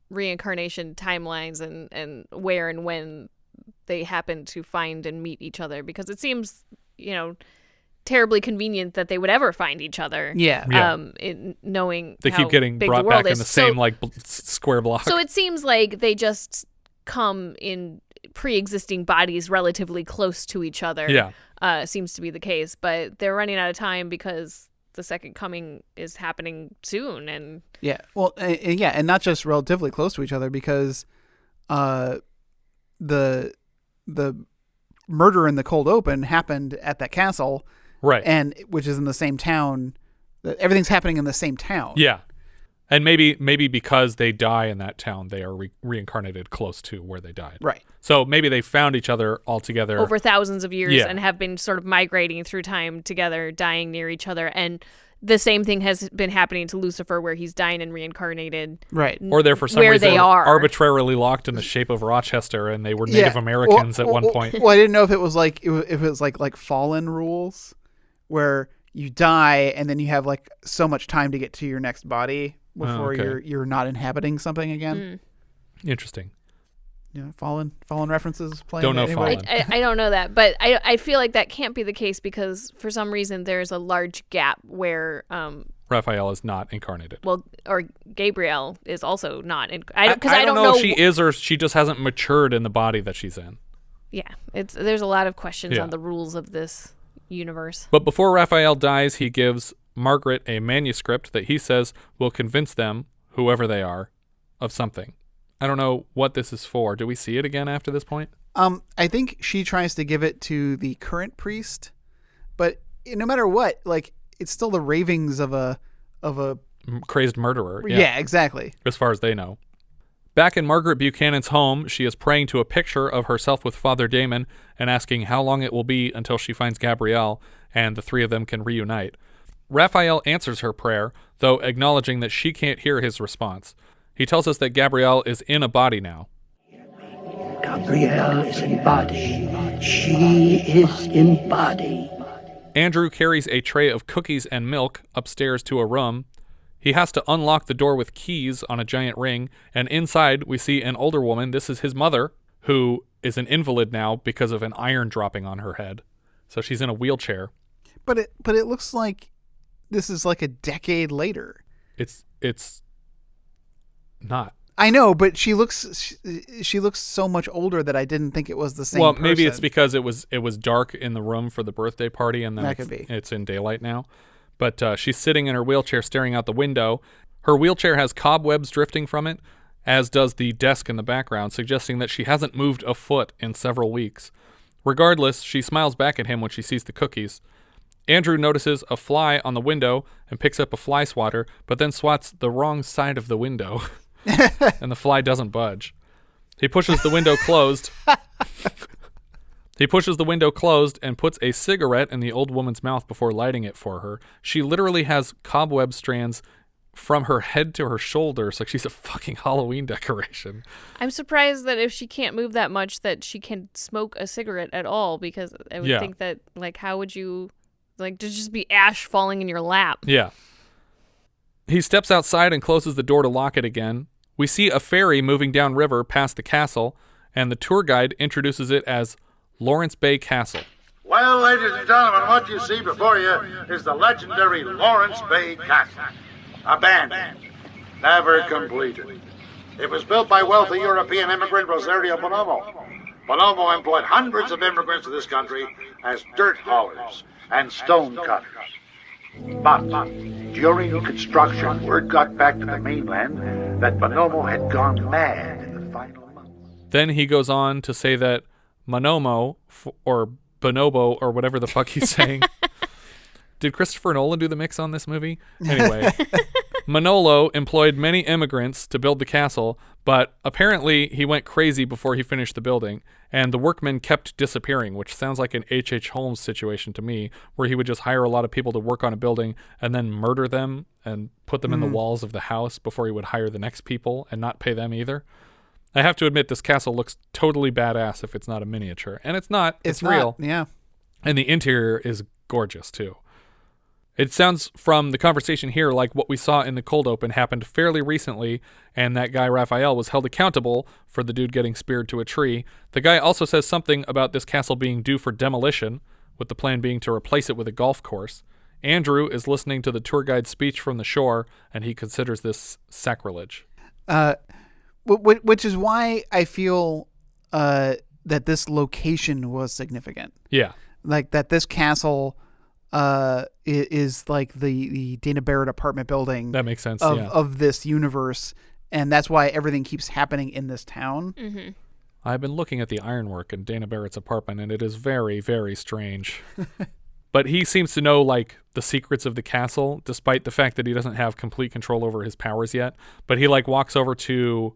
reincarnation timelines and where and when they happen to find and meet each other, because it seems, terribly convenient that they would ever find each other. Yeah. Knowing they keep getting big brought the world back in is. the same square block. So it seems like they just come in pre-existing bodies relatively close to each other. Yeah. Seems to be the case, but they're running out of time because the second coming is happening soon. And yeah, well, and not just relatively close to each other, because the murder in the cold open happened at that castle, right? And which is in the same town. Everything's happening in the same town. Yeah, and maybe because they die in that town, they are reincarnated close to where they died. Right. So maybe they found each other all together over thousands of years, and have been sort of migrating through time together, dying near each other. And the same thing has been happening to Lucifer, where he's dying and reincarnated. Right. Or they're for some where reason they are arbitrarily locked in the shape of Rochester, and they were Native Americans at one point. Well, I didn't know if it was like Fallen rules, where you die and then you have like so much time to get to your next body before you're not inhabiting something again. Interesting. Fallen references playing. Don't know anyway. Fallen. I don't know that, but I feel like that can't be the case, because for some reason there's a large gap where Rafael is not incarnated. Well, or Gabrielle is also not. I don't know if she is, or she just hasn't matured in the body that she's in. Yeah, there's a lot of questions on the rules of this universe. But before Rafael dies, he gives Margaret a manuscript that he says will convince them, whoever they are, of something. I don't know what this is for. Do we see it again after this point? I think she tries to give it to the current priest, but no matter what, like, it's still the ravings of a crazed murderer. Yeah, exactly. As far as they know. Back in Margaret Buchanan's home, she is praying to a picture of herself with Father Damon and asking how long it will be until she finds Gabrielle and the three of them can reunite. Rafael answers her prayer, though acknowledging that she can't hear his response. He tells us that Gabrielle is in a body now. Gabrielle is in body. She is in body. Andrew carries a tray of cookies and milk upstairs to a room. He has to unlock the door with keys on a giant ring, and inside we see an older woman. This is his mother, who is an invalid now because of an iron dropping on her head. So she's in a wheelchair. But it looks like this is like a decade later. It's not. I know, but she looks so much older that I didn't think it was the same. Well, person. maybe it's because it was dark in the room for the birthday party, and then it's in daylight now. But she's sitting in her wheelchair staring out the window. Her wheelchair has cobwebs drifting from it, as does the desk in the background, suggesting that she hasn't moved a foot in several weeks. Regardless, she smiles back at him when she sees the cookies. Andrew notices a fly on the window and picks up a fly swatter, but then swats the wrong side of the window, and the fly doesn't budge. He pushes the window closed. He pushes the window closed and puts a cigarette in the old woman's mouth before lighting it for her. She literally has cobweb strands from her head to her shoulders, like she's a fucking Halloween decoration. I'm surprised that if she can't move that much that she can smoke a cigarette at all, because I would think that, like, how would you, like, to just be ash falling in your lap? Yeah. He steps outside and closes the door to lock it again. We see a ferry moving downriver past the castle, and the tour guide introduces it as Lawrence Bay Castle. Well, ladies and gentlemen, what you see before you is the legendary Lawrence Bay Castle. Abandoned, never completed. It was built by wealthy European immigrant Rosario Bonomo. Bonomo employed hundreds of immigrants to this country as dirt haulers and stone cutters. But during construction, word got back to the mainland that Bonomo had gone mad in the final months. Then he goes on to say that Monomo, or Bonobo, or whatever the fuck he's saying. Did Christopher Nolan do the mix on this movie? Anyway, Manolo employed many immigrants to build the castle, but apparently he went crazy before he finished the building, and the workmen kept disappearing, which sounds like an H.H. Holmes situation to me, where he would just hire a lot of people to work on a building and then murder them and put them in the walls of the house before he would hire the next people and not pay them either. I have to admit, this castle looks totally badass if it's not a miniature. And it's not. It's real. Yeah. And the interior is gorgeous, too. It sounds from the conversation here like what we saw in the cold open happened fairly recently, and that guy Rafael was held accountable for the dude getting speared to a tree. The guy also says something about this castle being due for demolition, with the plan being to replace it with a golf course. Andrew is listening to the tour guide's speech from the shore, and he considers this sacrilege. Which is why I feel that this location was significant. Yeah. Like that this castle is like the Dana Barrett apartment building. That makes sense, of this universe, and that's why everything keeps happening in this town. Mm-hmm. I've been looking at the ironwork in Dana Barrett's apartment, and it is very, very strange. But he seems to know, like, the secrets of the castle, despite the fact that he doesn't have complete control over his powers yet. But he, like, walks over to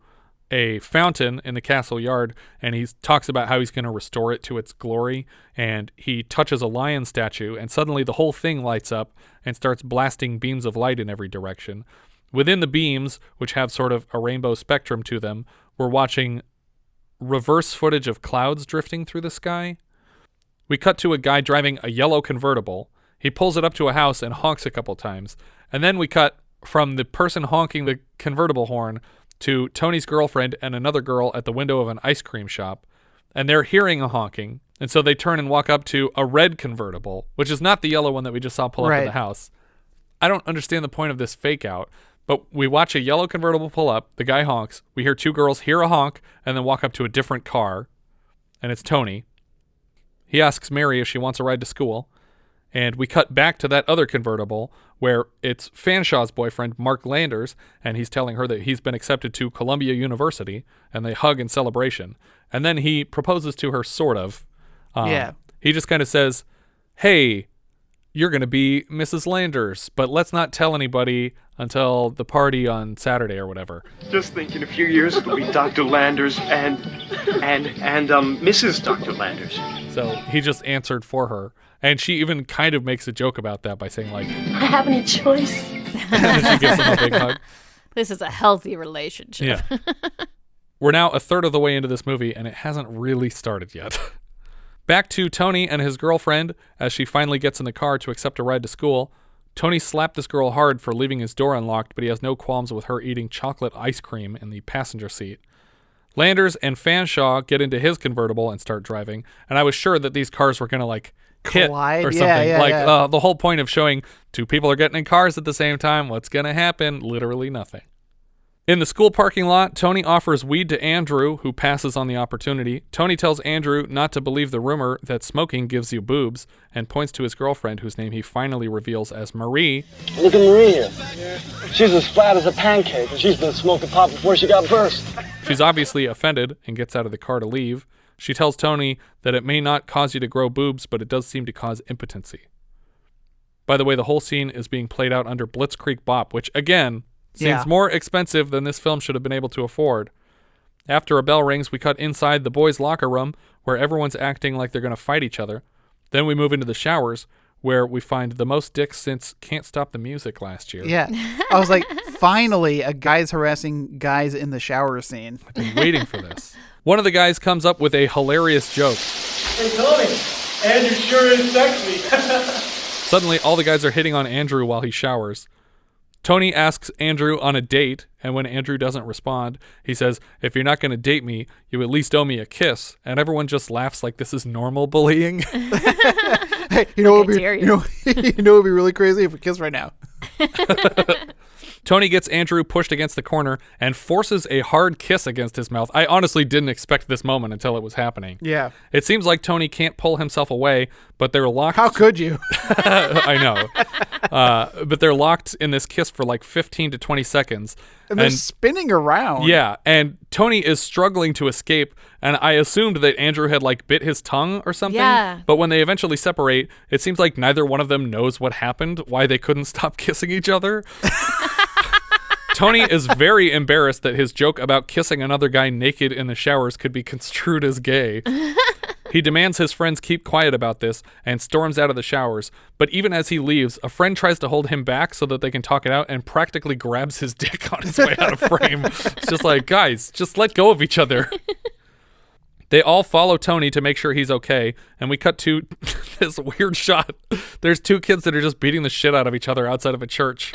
a fountain in the castle yard, and he talks about how he's going to restore it to its glory, and he touches a lion statue, and suddenly the whole thing lights up and starts blasting beams of light in every direction. Within the beams, which have sort of a rainbow spectrum to them, we're watching reverse footage of clouds drifting through the sky. We cut to a guy driving a yellow convertible. He pulls it up to a house and honks a couple times, and then we cut from the person honking the convertible horn to Tony's girlfriend and another girl at the window of an ice cream shop, and they're hearing a honking, and so they turn and walk up to a red convertible, which is not the yellow one that we just saw pull up to the house. I don't understand the point of this fake out, but we watch a yellow convertible pull up, the guy honks, we hear two girls hear a honk, and then walk up to a different car, and it's Tony. He asks Mary if she wants a ride to school, and we cut back to that other convertible where it's Fanshaw's boyfriend, Mark Landers, and he's telling her that he's been accepted to Columbia University, and they hug in celebration. And then he proposes to her, sort of. He just kind of says, hey, you're going to be Mrs. Landers, but let's not tell anybody until the party on Saturday or whatever. Just think, in a few years it'll be Dr. Landers and Mrs. Dr. Landers. So he just answered for her. And she even kind of makes a joke about that by saying, like, I have any choice? and then she gives him a big hug. This is a healthy relationship. Yeah. We're now a third of the way into this movie, and it hasn't really started yet. Back to Tony and his girlfriend as she finally gets in the car to accept a ride to school. Tony slapped this girl hard for leaving his door unlocked, but he has no qualms with her eating chocolate ice cream in the passenger seat. Landers and Fanshawe get into his convertible and start driving, and I was sure that these cars were going to, like, hit collide or something. The whole point of showing two people are getting in cars at the same time, what's going to happen? Literally nothing. In the school parking lot, Tony offers weed to Andrew, who passes on the opportunity. Tony tells Andrew not to believe the rumor that smoking gives you boobs, and points to his girlfriend, whose name he finally reveals as Marie. Look at Marie here. She's as flat as a pancake, and she's been smoking pot before she got burst. She's obviously offended and gets out of the car to leave. She tells Tony that it may not cause you to grow boobs, but it does seem to cause impotency. By the way, the whole scene is being played out under Blitzkrieg Bop, which, again, seems more expensive than this film should have been able to afford. After a bell rings, we cut inside the boys' locker room, where everyone's acting like they're going to fight each other. Then we move into the showers, where we find the most dicks since Can't Stop the Music last year. Yeah. I was like, finally, a guy's harassing guys in the shower scene. I've been waiting for this. One of the guys comes up with a hilarious joke. Hey, Tony, Andrew sure is sexy. Suddenly, all the guys are hitting on Andrew while he showers. Tony asks Andrew on a date, and when Andrew doesn't respond, he says, if you're not going to date me, you at least owe me a kiss. And everyone just laughs like this is normal bullying. Hey, you know what would be really crazy if we kiss right now. Tony gets Andrew pushed against the corner and forces a hard kiss against his mouth. I honestly didn't expect this moment until it was happening. Yeah. It seems like Tony can't pull himself away, but they're locked. How could you? I know. But they're locked in this kiss for like 15 to 20 seconds. And they're spinning around. Yeah, and Tony is struggling to escape, and I assumed that Andrew had like bit his tongue or something. Yeah. But when they eventually separate, it seems like neither one of them knows what happened, why they couldn't stop kissing each other. Tony is very embarrassed that his joke about kissing another guy naked in the showers could be construed as gay. He demands his friends keep quiet about this and storms out of the showers. But even as he leaves, a friend tries to hold him back so that they can talk it out and practically grabs his dick on his way out of frame. It's just like, guys, just let go of each other. They all follow Tony to make sure he's okay, and we cut to this weird shot. There's two kids that are just beating the shit out of each other outside of a church.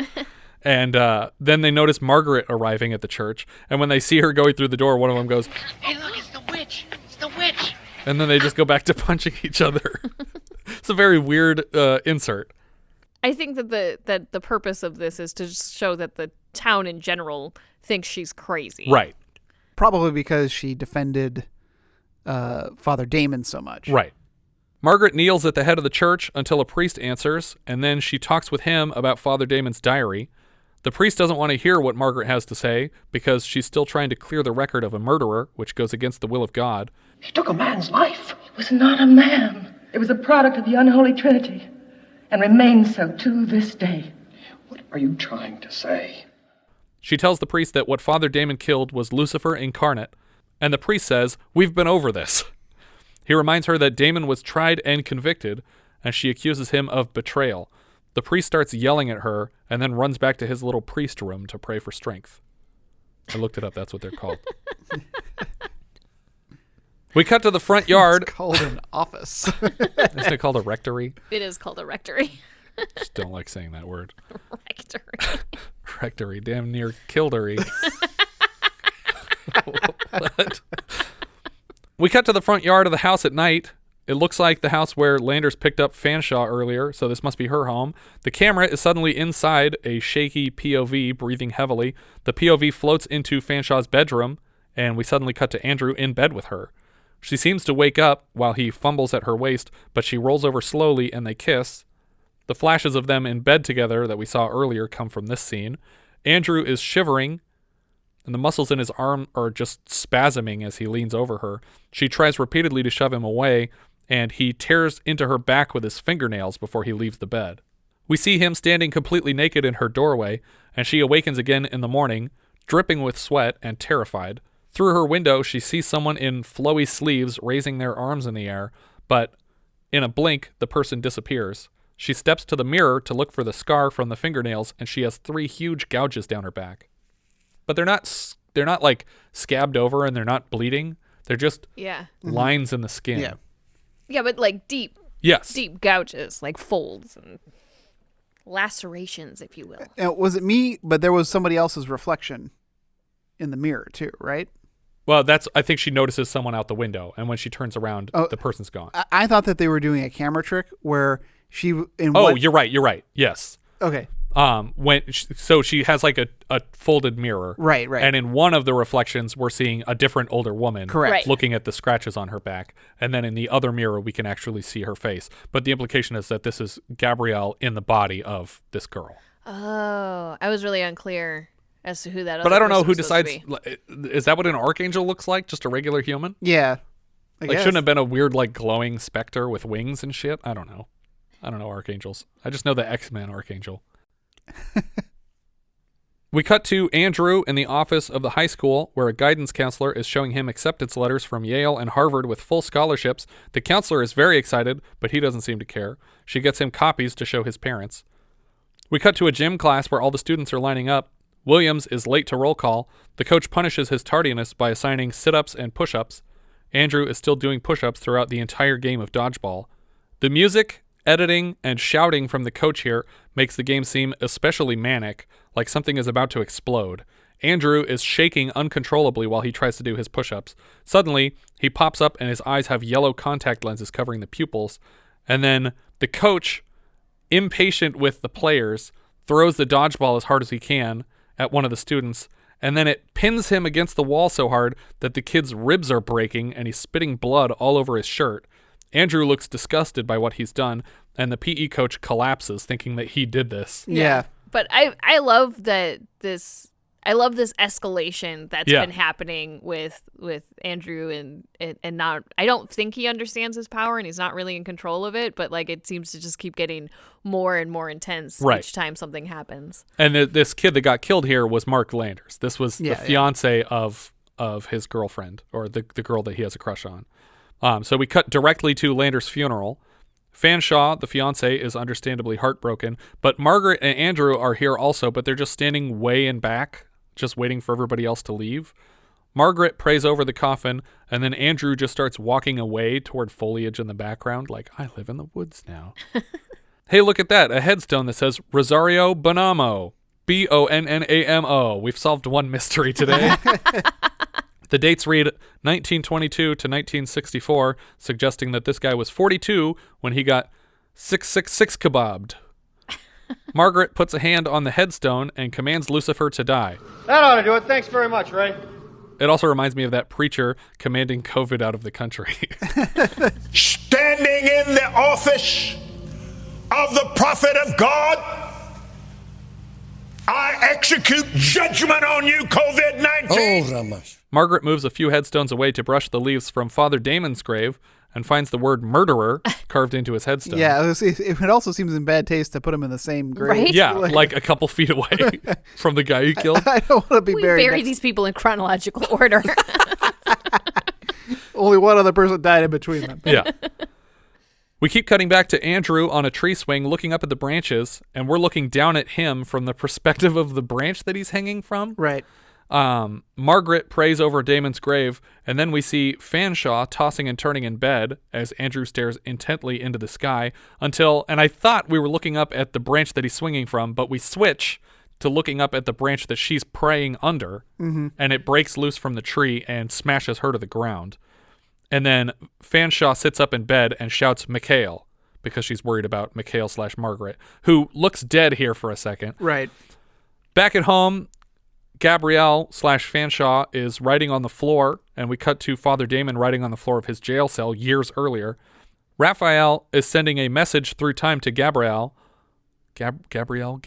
And then they notice Margaret arriving at the church, and when they see her going through the door, one of them goes, Hey, look, it's the witch. It's the witch. And then they just go back to punching each other. It's a very weird insert. I think that the purpose of this is to just show that the town in general thinks she's crazy. Right. Probably because she defended Father Damon so much. Right. Margaret kneels at the head of the church until a priest answers, and then she talks with him about Father Damon's diary. The priest doesn't want to hear what Margaret has to say because she's still trying to clear the record of a murderer, which goes against the will of God. He took a man's life. It was not a man. It was a product of the unholy trinity, and remains so to this day. What are you trying to say? She tells the priest that what Father Damon killed was Lucifer incarnate, and the priest says, "We've been over this." He reminds her that Damon was tried and convicted, and she accuses him of betrayal. The priest starts yelling at her and then runs back to his little priest room to pray for strength. I looked it up. That's what they're called. We cut to the front yard. It's called an office. Isn't it called a rectory? It is called a rectory. Just don't like saying that word. Rectory. Rectory. Damn near kildery. What? We cut to the front yard of the house at night. It looks like the house where Landers picked up Fanshawe earlier, so this must be her home. The camera is suddenly inside a shaky POV, breathing heavily. The POV floats into Fanshawe's bedroom, and we suddenly cut to Andrew in bed with her. She seems to wake up while he fumbles at her waist, but she rolls over slowly and they kiss. The flashes of them in bed together that we saw earlier come from this scene. Andrew is shivering, and the muscles in his arm are just spasming as he leans over her. She tries repeatedly to shove him away, and he tears into her back with his fingernails before he leaves the bed. We see him standing completely naked in her doorway, and she awakens again in the morning, dripping with sweat and terrified. Through her window, she sees someone in flowy sleeves raising their arms in the air, but in a blink, the person disappears. She steps to the mirror to look for the scar from the fingernails, and she has 3 huge gouges down her back. But they're not like scabbed over and they're not bleeding. They're just lines in the skin. Yeah. Yeah, but like deep gouges, like folds and lacerations, if you will. Now, was it me? But there was somebody else's reflection in the mirror too, right? Well, I think she notices someone out the window, and when she turns around, the person's gone. I thought that they were doing a camera trick where she. You're right. Yes. Okay. So she has like a folded mirror. Right. And in one of the reflections, we're seeing a different older woman. Correct. Right. Looking at the scratches on her back. And then in the other mirror, we can actually see her face. But the implication is that this is Gabrielle in the body of this girl. Oh, I was really unclear as to who that other But I don't know person who was supposed decides. to be. Is that what an archangel looks like? Just a regular human? Yeah. I guess. Shouldn't have been a weird, like, glowing specter with wings and shit? I don't know. I don't know archangels. I just know the X-Men archangel. We cut to Andrew in the office of the high school where a guidance counselor is showing him acceptance letters from Yale and Harvard with full scholarships. The counselor is very excited, but he doesn't seem to care. She gets him copies to show his parents. We cut to a gym class where all the students are lining up. Williams is late to roll call. The coach punishes his tardiness by assigning sit-ups and push-ups. Andrew is still doing push-ups throughout the entire game of dodgeball. The music, editing, and shouting from the coach here makes the game seem especially manic, like something is about to explode. Andrew is shaking uncontrollably while he tries to do his push-ups. Suddenly, he pops up and his eyes have yellow contact lenses covering the pupils. And then the coach, impatient with the players, throws the dodgeball as hard as he can at one of the students, and then it pins him against the wall so hard that the kid's ribs are breaking and he's spitting blood all over his shirt. Andrew looks disgusted by what he's done, and the PE coach collapses, thinking that he did this. Yeah. But I love that this. I love this escalation that's Yeah. been happening with Andrew and not. I don't think he understands his power and he's not really in control of it, but like it seems to just keep getting more and more intense Right. each time something happens. And this kid that got killed here was Mark Landers. This was Yeah, the fiance of his girlfriend, or the girl that he has a crush on. So we cut directly to Landers' funeral. Fanshawe, the fiance, is understandably heartbroken, but Margaret and Andrew are here also, but they're just standing way in back, just waiting for everybody else to leave. Margaret prays over the coffin, and then Andrew just starts walking away toward foliage in the background, like, I live in the woods now. Hey, look at that, a headstone that says Rosario Bonamo, Bonnamo. We've solved one mystery today. The dates read 1922 to 1964, suggesting that this guy was 42 when he got 666 kebabbed. Margaret puts a hand on the headstone and commands Lucifer to die. That ought to do it. Thanks very much, Ray. It also reminds me of that preacher commanding COVID out of the country. Standing in the office of the prophet of God, I execute judgment on you, COVID-19. Margaret moves a few headstones away to brush the leaves from Father Damon's grave and finds the word murderer carved into his headstone. Yeah, it also seems in bad taste to put him in the same grave. Right? Yeah, like a couple feet away from the guy he killed. I don't want to be We buried. bury these people in chronological order. Only one other person died in between them. Yeah. We keep cutting back to Andrew on a tree swing looking up at the branches, and we're looking down at him from the perspective of the branch that he's hanging from. Right. Margaret prays over Damon's grave, and then we see Fanshawe tossing and turning in bed as Andrew stares intently into the sky until, and I thought we were looking up at the branch that he's swinging from, but we switch to looking up at the branch that she's praying under, and it breaks loose from the tree and smashes her to the ground. And then Fanshawe sits up in bed and shouts Mikhail, because she's worried about Mikhail/Margaret, who looks dead here for a second. Right. Back at home, Gabrielle/Fanshawe is writing on the floor, and we cut to Father Damon writing on the floor of his jail cell years earlier. Rafael is sending a message through time to Gabrielle. Gabrielle?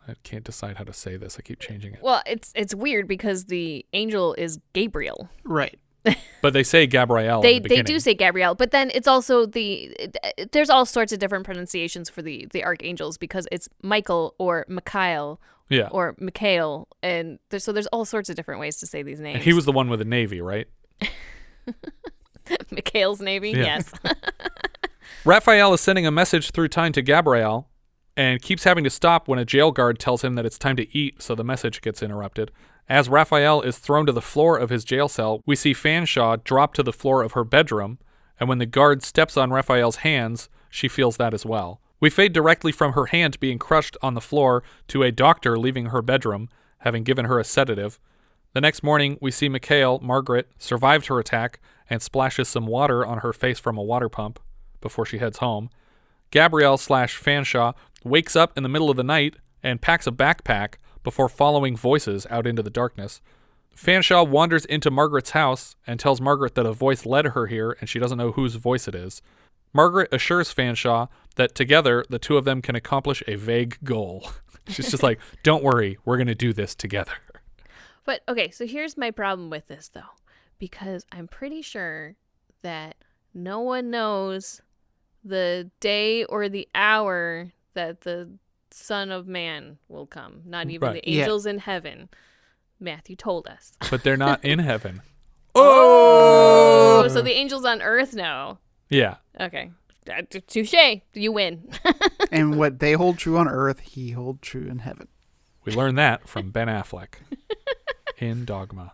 I can't decide how to say this. I keep changing it. Well, it's weird because the angel is Gabriel. Right. But they say Gabrielle They in the beginning. do say Gabrielle, but then it's also there's all sorts of different pronunciations for the archangels because it's Michael or Mikhail or Mikhail, and there's all sorts of different ways to say these names. And he was the one with the Navy, right? Mikhail's Navy, Yeah. yes. Rafael is sending a message through time to Gabrielle and keeps having to stop when a jail guard tells him that it's time to eat, so the message gets interrupted. As Rafael is thrown to the floor of his jail cell, we see Fanshawe drop to the floor of her bedroom, and when the guard steps on Rafael's hands, she feels that as well. We fade directly from her hand being crushed on the floor to a doctor leaving her bedroom, having given her a sedative. The next morning, we see Mikhail, Margaret, survived her attack and splashes some water on her face from a water pump before she heads home. Gabrielle/Fanshawe wakes up in the middle of the night and packs a backpack before following voices out into the darkness. Fanshawe wanders into Margaret's house and tells Margaret that a voice led her here and she doesn't know whose voice it is. Margaret assures Fanshawe that together the two of them can accomplish a vague goal. She's just like, don't worry, we're going to do this together. But okay, so here's my problem with this though, because I'm pretty sure that no one knows the day or the hour that the Son of Man will come. Not even Right. the angels in heaven. Matthew told us. But they're not in heaven. Oh, so the angels on earth know. Yeah. Okay. Touche. You win. And what they hold true on earth, he hold true in heaven. We learned that from Ben Affleck in Dogma.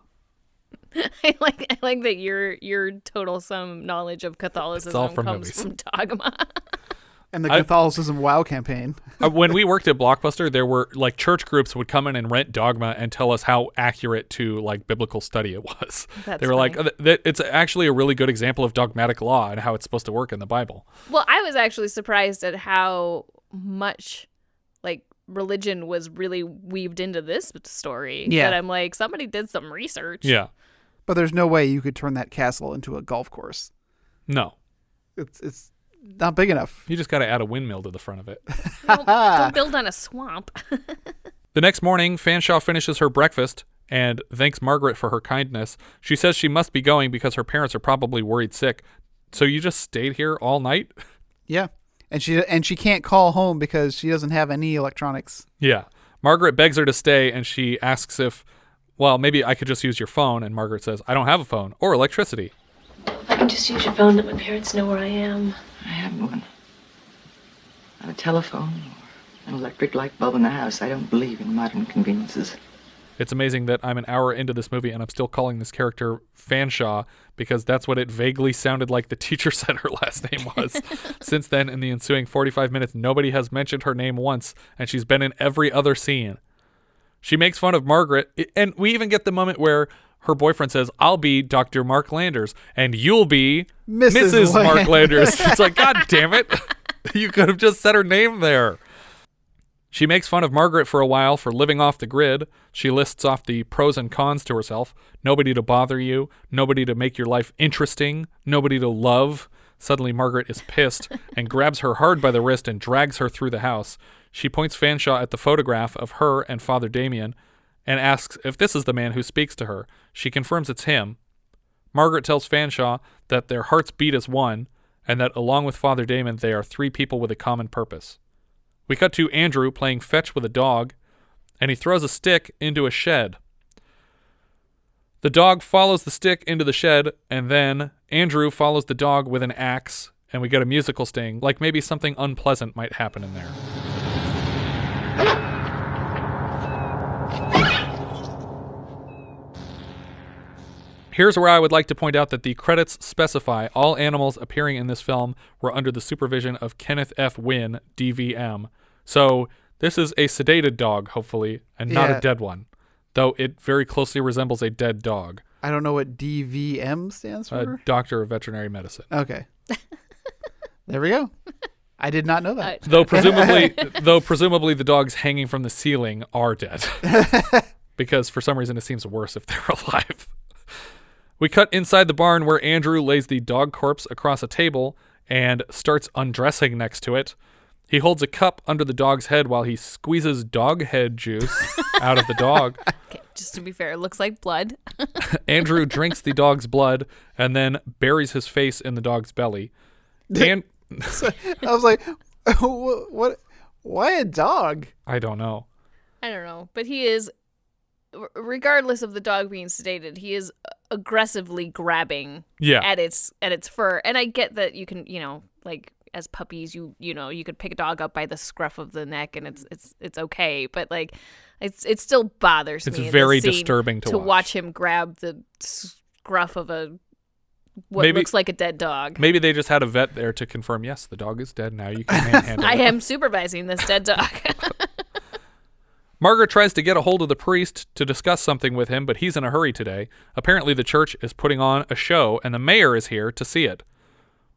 I like that your total sum knowledge of Catholicism from comes movies. from Dogma. And the Catholicism WoW campaign. When we worked at Blockbuster, there were like church groups would come in and rent Dogma and tell us how accurate to like biblical study it was. That's they were funny. like, it's actually a really good example of dogmatic law and how it's supposed to work in the Bible. Well, I was actually surprised at how much like religion was really weaved into this story. Yeah. That I'm like, somebody did some research. Yeah. But there's no way you could turn that castle into a golf course. No. It's not big enough. You just got to add a windmill to the front of it. Don't build on a swamp. The next morning, Fanshawe finishes her breakfast and thanks Margaret for her kindness. She says she must be going because her parents are probably worried sick. So you just stayed here all night? Yeah. And she can't call home because she doesn't have any electronics. Yeah. Margaret begs her to stay, and she asks if, well, maybe I could just use your phone. And Margaret says, I don't have a phone or electricity. I can just use your phone, let my parents know where I am. I have one. Not a telephone or an electric light bulb in the house. I don't believe in modern conveniences. It's amazing that I'm an hour into this movie and I'm still calling this character Fanshawe because that's what it vaguely sounded like the teacher said her last name was. Since then, in the ensuing 45 minutes, nobody has mentioned her name once, and she's been in every other scene. She makes fun of Margaret, and we even get the moment where her boyfriend says, I'll be Dr. Mark Landers, and you'll be Mrs. Mark Landers. It's like, God damn it. You could have just said her name there. She makes fun of Margaret for a while for living off the grid. She lists off the pros and cons to herself. Nobody to bother you. Nobody to make your life interesting. Nobody to love. Suddenly Margaret is pissed and grabs her hard by the wrist and drags her through the house. She points Fanshawe at the photograph of her and Father Damien and asks if this is the man who speaks to her. She confirms it's him. Margaret tells Fanshawe that their hearts beat as one and that along with Father Damon, they are three people with a common purpose. We cut to Andrew playing fetch with a dog, and he throws a stick into a shed. The dog follows the stick into the shed, and then Andrew follows the dog with an axe, and we get a musical sting, like maybe something unpleasant might happen in there. Here's where I would like to point out that the credits specify all animals appearing in this film were under the supervision of Kenneth F. Wynn, DVM. So this is a sedated dog, hopefully, and not a dead one, though it very closely resembles a dead dog. I don't know what DVM stands for. Doctor of Veterinary Medicine. Okay. There we go. I did not know that. Though presumably the dogs hanging from the ceiling are dead. Because for some reason it seems worse if they're alive. We cut inside the barn where Andrew lays the dog corpse across a table and starts undressing next to it. He holds a cup under the dog's head while he squeezes dog head juice out of the dog. Okay, just to be fair, it looks like blood. Andrew drinks the dog's blood and then buries his face in the dog's belly. I was like, what? Why a dog? I don't know. I don't know, but he is, regardless of the dog being sedated, he is aggressively grabbing at its fur. And I get that you can, like as puppies, you could pick a dog up by the scruff of the neck and it's okay, but like it still bothers me. It's very disturbing to watch him grab the scruff of what looks like a dead dog. Maybe they just had a vet there to confirm, yes, the dog is dead now. You can manhandle it. I am supervising this dead dog. Margaret tries to get a hold of the priest to discuss something with him, but he's in a hurry today. Apparently the church is putting on a show, and the mayor is here to see it.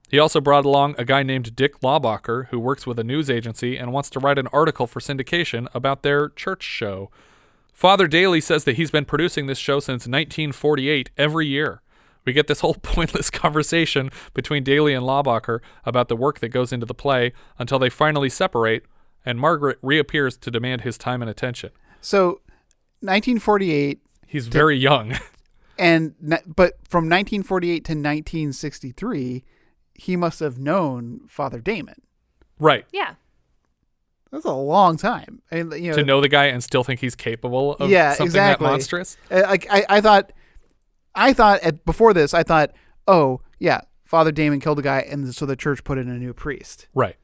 He also brought along a guy named Dick Laubacher, who works with a news agency and wants to write an article for syndication about their church show. Father Daly says that he's been producing this show since 1948 every year. We get this whole pointless conversation between Daly and Laubacher about the work that goes into the play until they finally separate, and Margaret reappears to demand his time and attention. So, 1948. He's very young. But from 1948 to 1963, he must have known Father Damon. Right. Yeah. That's a long time. To know the guy and still think he's capable of something that monstrous? I thought before this, oh, yeah, Father Damon killed a guy, and so the church put in a new priest. Right.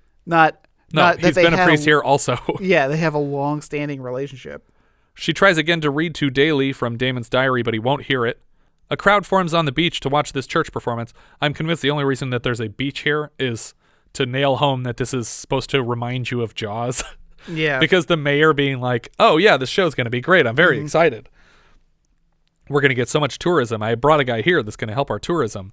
He's been a priest here also. Yeah, they have a long-standing relationship. She tries again to read to Daly from Damon's diary, but he won't hear it. A crowd forms on the beach to watch this church performance. I'm convinced the only reason that there's a beach here is to nail home that this is supposed to remind you of Jaws. Yeah. Because the mayor being like, oh yeah, this show's going to be great. I'm very excited. We're going to get so much tourism. I brought a guy here that's going to help our tourism.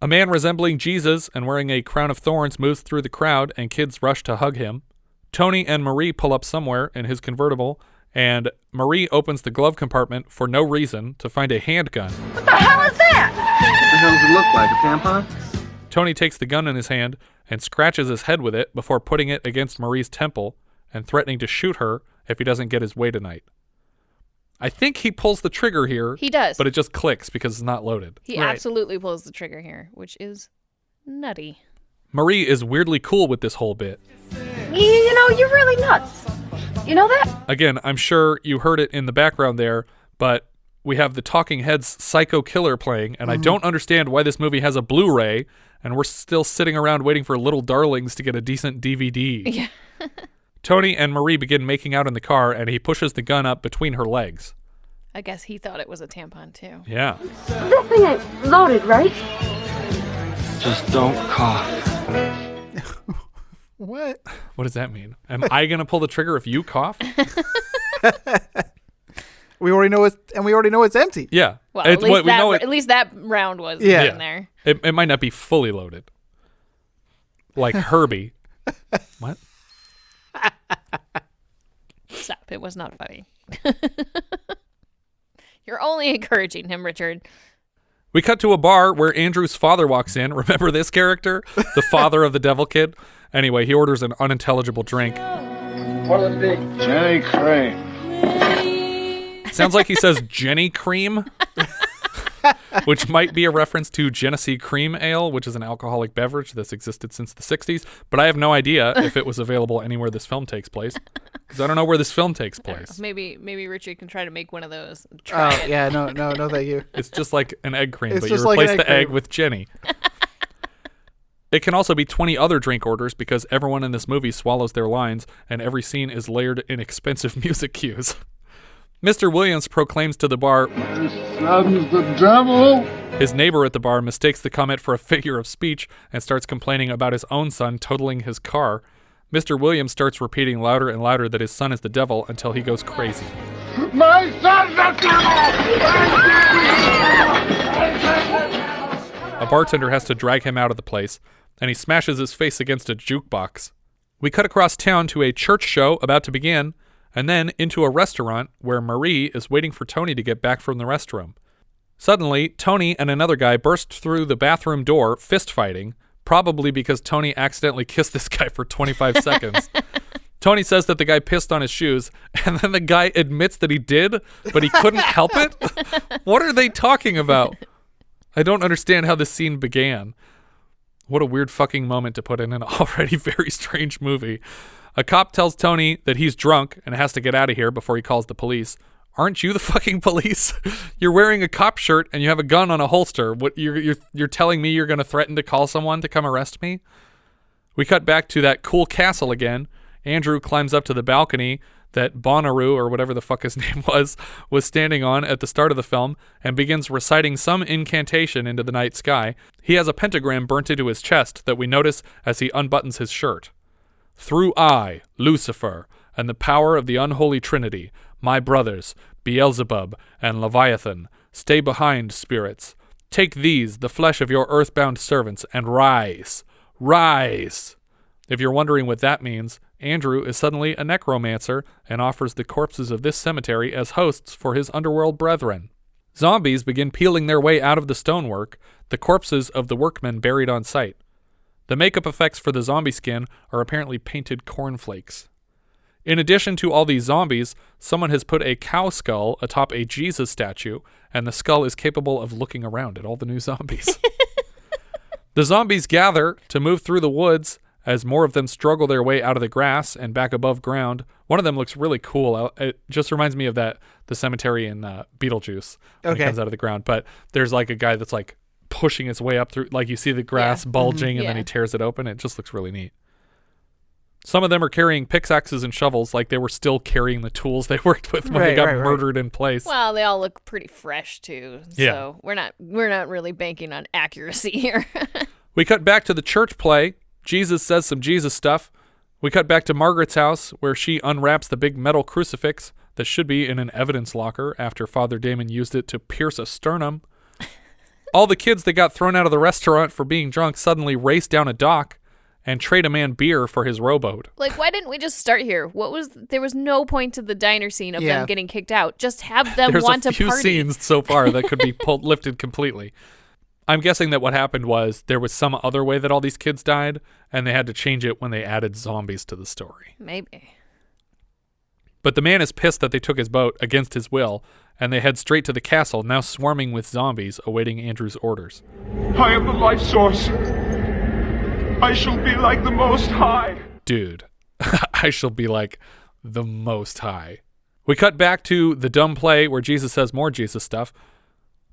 A man resembling Jesus and wearing a crown of thorns moves through the crowd, and kids rush to hug him. Tony and Marie pull up somewhere in his convertible, and Marie opens the glove compartment for no reason to find a handgun. What the hell is that? What the hell does it look like, a tampon? Tony takes the gun in his hand and scratches his head with it before putting it against Marie's temple, and threatening to shoot her if he doesn't get his way tonight. I think he pulls the trigger here. He does. But it just clicks because it's not loaded. He absolutely pulls the trigger here, which is nutty. Marie is weirdly cool with this whole bit. You know, you're really nuts. You know that? Again, I'm sure you heard it in the background there, but we have the Talking Heads Psycho Killer playing, and I don't understand why this movie has a Blu-ray, and we're still sitting around waiting for Little Darlings to get a decent DVD. Yeah. Tony and Marie begin making out in the car, and he pushes the gun up between her legs. I guess he thought it was a tampon, too. Yeah. This thing ain't loaded, right? Just don't cough. What? What does that mean? Am I going to pull the trigger if you cough? We already know it's empty. Yeah. Well, at least that round was in there. It might not be fully loaded. Like Herbie. What? Stop. It was not funny. You're only encouraging him, Richard. We cut to a bar where Andrew's father walks in. Remember this character? The father of the devil kid? Anyway, he orders an unintelligible drink. What are the big? Jenny Cream. Sounds like he says Jenny Cream, which might be a reference to Genesee Cream Ale, which is an alcoholic beverage that's existed since the 60s. But I have no idea if it was available anywhere this film takes place, because I don't know where this film takes place. Maybe Richard can try to make one of those. Yeah, no, thank you. It's just like an egg cream, but you just like replace an the egg egg cream. with Jenny. It can also be 20 other drink orders because everyone in this movie swallows their lines, and every scene is layered in expensive music cues. Mr. Williams proclaims to the bar, "Son's the devil." His neighbor at the bar mistakes the comment for a figure of speech and starts complaining about his own son totaling his car. Mr. Williams starts repeating louder and louder that his son is the devil until he goes crazy. My son's the devil! A bartender has to drag him out of the place, and he smashes his face against a jukebox. We cut across town to a church show about to begin, and then into a restaurant where Marie is waiting for Tony to get back from the restroom. Suddenly, Tony and another guy burst through the bathroom door, fist-fighting, probably because Tony accidentally kissed this guy for 25 seconds. Tony says that the guy pissed on his shoes, and then the guy admits that he did, but he couldn't help it? What are they talking about? I don't understand how this scene began. What a weird fucking moment to put in an already very strange movie. A cop tells Tony that he's drunk and has to get out of here before he calls the police. Aren't you the fucking police? You're wearing a cop shirt and you have a gun on a holster. What you're telling me you're going to threaten to call someone to come arrest me? We cut back to that cool castle again. Andrew climbs up to the balcony that Bonnaroo, or whatever the fuck his name was standing on at the start of the film and begins reciting some incantation into the night sky. He has a pentagram burnt into his chest that we notice as he unbuttons his shirt. Through I, Lucifer, and the power of the unholy Trinity, my brothers, Beelzebub and Leviathan, stay behind, spirits. Take these, the flesh of your earthbound servants, and rise. Rise! If you're wondering what that means, Andrew is suddenly a necromancer and offers the corpses of this cemetery as hosts for his underworld brethren. Zombies begin peeling their way out of the stonework, the corpses of the workmen buried on site. The makeup effects for the zombie skin are apparently painted cornflakes. In addition to all these zombies, someone has put a cow skull atop a Jesus statue, and the skull is capable of looking around at all the new zombies. The zombies gather to move through the woods as more of them struggle their way out of the grass and back above ground. One of them looks really cool. It just reminds me of the cemetery in Beetlejuice when it comes out of the ground. But there's like a guy that's like pushing his way up through, like you see the grass bulging and then he tears it open. It just looks really neat. Some of them are carrying pickaxes and shovels, like they were still carrying the tools they worked with when they got murdered in place. Well, they all look pretty fresh too. So we're not really banking on accuracy here. We cut back to the church play. Jesus says some Jesus stuff. We cut back to Margaret's house where she unwraps the big metal crucifix that should be in an evidence locker after Father Damon used it to pierce a sternum. All the kids that got thrown out of the restaurant for being drunk suddenly race down a dock and trade a man beer for his rowboat. Like, why didn't we just start here? There was no point to the diner scene of them getting kicked out. Just have them want to party. There's a few scenes so far that could be lifted completely. I'm guessing that what happened was there was some other way that all these kids died, and they had to change it when they added zombies to the story. Maybe. But the man is pissed that they took his boat against his will, and they head straight to the castle, now swarming with zombies awaiting Andrew's orders. I am the life source. I shall be like the Most High. Dude, I shall be like the Most High. We cut back to the dumb play where Jesus says more Jesus stuff.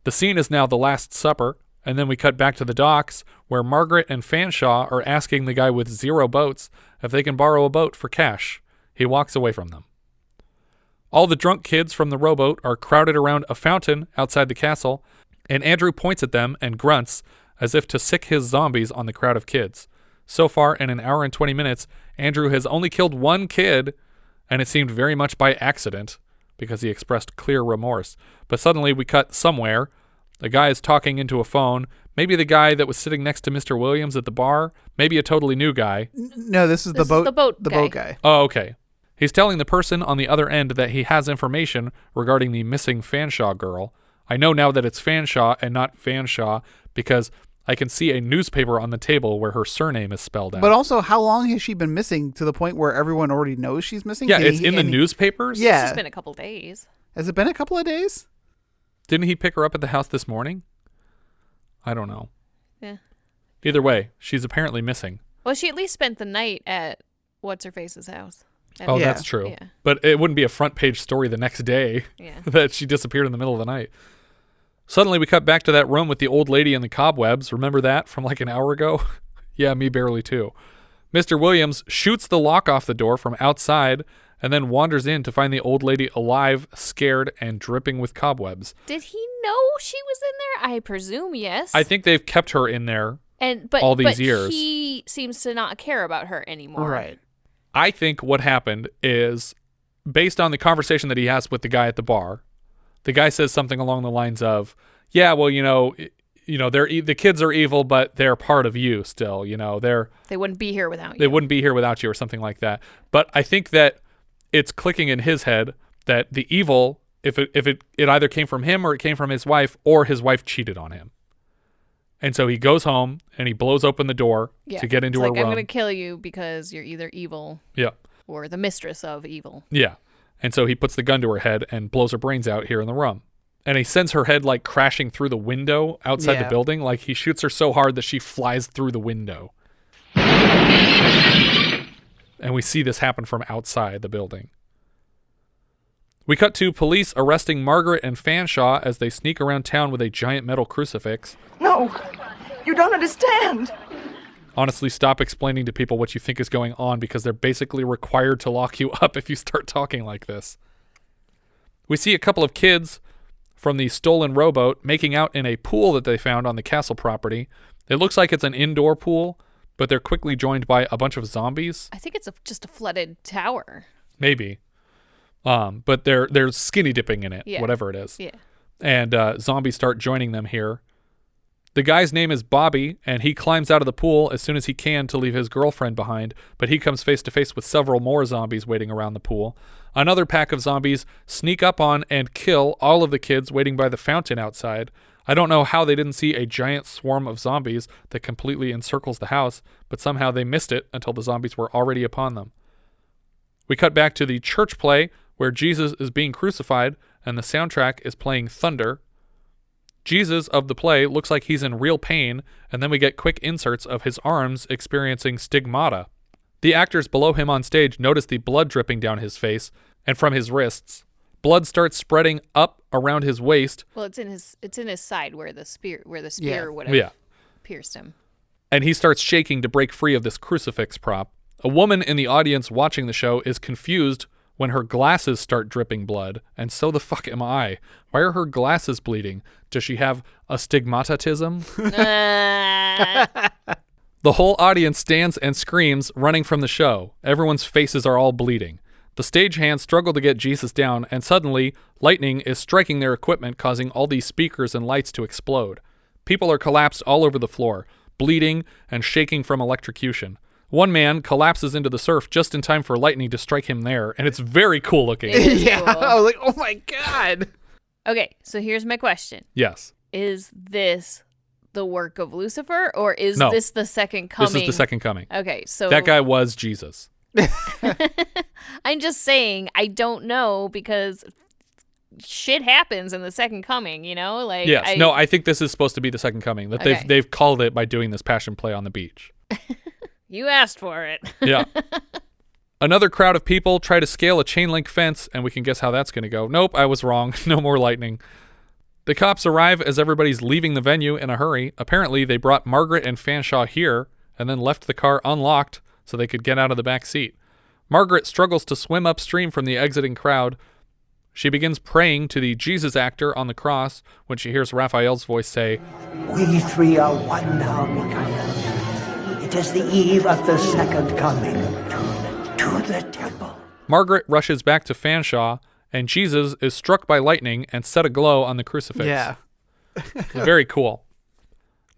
The scene is now the Last Supper, and then we cut back to the docks where Margaret and Fanshawe are asking the guy with 0 boats if they can borrow a boat for cash. He walks away from them. All the drunk kids from the rowboat are crowded around a fountain outside the castle, and Andrew points at them and grunts as if to sick his zombies on the crowd of kids. So far, in an hour and 20 minutes, Andrew has only killed 1 kid, and it seemed very much by accident because he expressed clear remorse. But suddenly we cut somewhere. A guy is talking into a phone. Maybe the guy that was sitting next to Mr. Williams at the bar. Maybe a totally new guy. No, this is the boat guy. Oh, okay. He's telling the person on the other end that he has information regarding the missing Fanshawe girl. I know now that it's Fanshawe and not Fanshawe because I can see a newspaper on the table where her surname is spelled out. But also, how long has she been missing to the point where everyone already knows she's missing? Yeah, it's in the newspapers? Yeah. It's been a couple days. Has it been a couple of days? Didn't he pick her up at the house this morning? I don't know. Yeah. Either way, she's apparently missing. Well, she at least spent the night at What's-Her-Face's house. Oh, that's true. Yeah. But it wouldn't be a front page story the next day that she disappeared in the middle of the night. Suddenly, we cut back to that room with the old lady and the cobwebs. Remember that from like an hour ago? Yeah, me barely too. Mr. Williams shoots the lock off the door from outside and then wanders in to find the old lady alive, scared, and dripping with cobwebs. Did he know she was in there? I presume yes. I think they've kept her in there but all these years. He seems to not care about her anymore. Right. I think what happened is, based on the conversation that he has with the guy at the bar, the guy says something along the lines of, yeah, well, the kids are evil, but they're part of you still, they wouldn't be here without you. They wouldn't be here without you or something like that. But I think that it's clicking in his head that the evil, if it either came from him or it came from his wife or his wife cheated on him. And so he goes home and he blows open the door to get into her room. I'm going to kill you because you're either evil or the mistress of evil. Yeah. And so he puts the gun to her head and blows her brains out here in the room. And he sends her head like crashing through the window outside the building. Like he shoots her so hard that she flies through the window. And we see this happen from outside the building. We cut to police arresting Margaret and Fanshawe as they sneak around town with a giant metal crucifix. No, you don't understand. Honestly, stop explaining to people what you think is going on because they're basically required to lock you up if you start talking like this. We see a couple of kids from the stolen rowboat making out in a pool that they found on the castle property. It looks like it's an indoor pool, but they're quickly joined by a bunch of zombies. I think it's just a flooded tower. Maybe. But they're skinny dipping in it, whatever it is. Yeah. And zombies start joining them here. The guy's name is Bobby, and he climbs out of the pool as soon as he can to leave his girlfriend behind, but he comes face to face with several more zombies waiting around the pool. Another pack of zombies sneak up on and kill all of the kids waiting by the fountain outside. I don't know how they didn't see a giant swarm of zombies that completely encircles the house, but somehow they missed it until the zombies were already upon them. We cut back to the church play where Jesus is being crucified and the soundtrack is playing Thunder. Jesus of the play looks like he's in real pain, and then we get quick inserts of his arms experiencing stigmata. The actors below him on stage notice the blood dripping down his face and from his wrists. Blood starts spreading up around his waist. Well, it's in his side where the spear would have pierced him. And he starts shaking to break free of this crucifix prop. A woman in the audience watching the show is confused when her glasses start dripping blood, and so the fuck am I. Why are her glasses bleeding? Does she have astigmatism? The whole audience stands and screams, running from the show. Everyone's faces are all bleeding. The stagehands struggle to get Jesus down, and suddenly, lightning is striking their equipment, causing all these speakers and lights to explode. People are collapsed all over the floor, bleeding and shaking from electrocution. One man collapses into the surf just in time for lightning to strike him there, and it's very cool looking. Yeah, cool. I was like, oh my God. Okay, so here's my question. Yes. Is this the work of Lucifer, or is this the second coming? This is the second coming. Okay, so... That guy was Jesus. I I'm just saying, I don't know because shit happens in the second coming, you know? Like, yes. I think this is supposed to be the second coming. That they've called it by doing this passion play on the beach. You asked for it. Yeah. Another crowd of people try to scale a chain link fence, and we can guess how that's going to go. Nope, I was wrong. No more lightning. The cops arrive as everybody's leaving the venue in a hurry. Apparently, they brought Margaret and Fanshawe here and then left the car unlocked so they could get out of the back seat. Margaret struggles to swim upstream from the exiting crowd. She begins praying to the Jesus actor on the cross when she hears Raphael's voice say, "We three are one now, Mikhail. It is the eve of the second coming to the temple." Margaret rushes back to Fanshawe, and Jesus is struck by lightning and set aglow on the crucifix. Yeah. Very cool.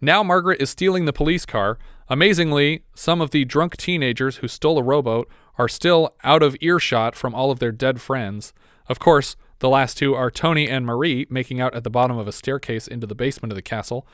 Now Margaret is stealing the police car. Amazingly, some of the drunk teenagers who stole a rowboat are still out of earshot from all of their dead friends. Of course, the last two are Tony and Marie making out at the bottom of a staircase into the basement of the castle.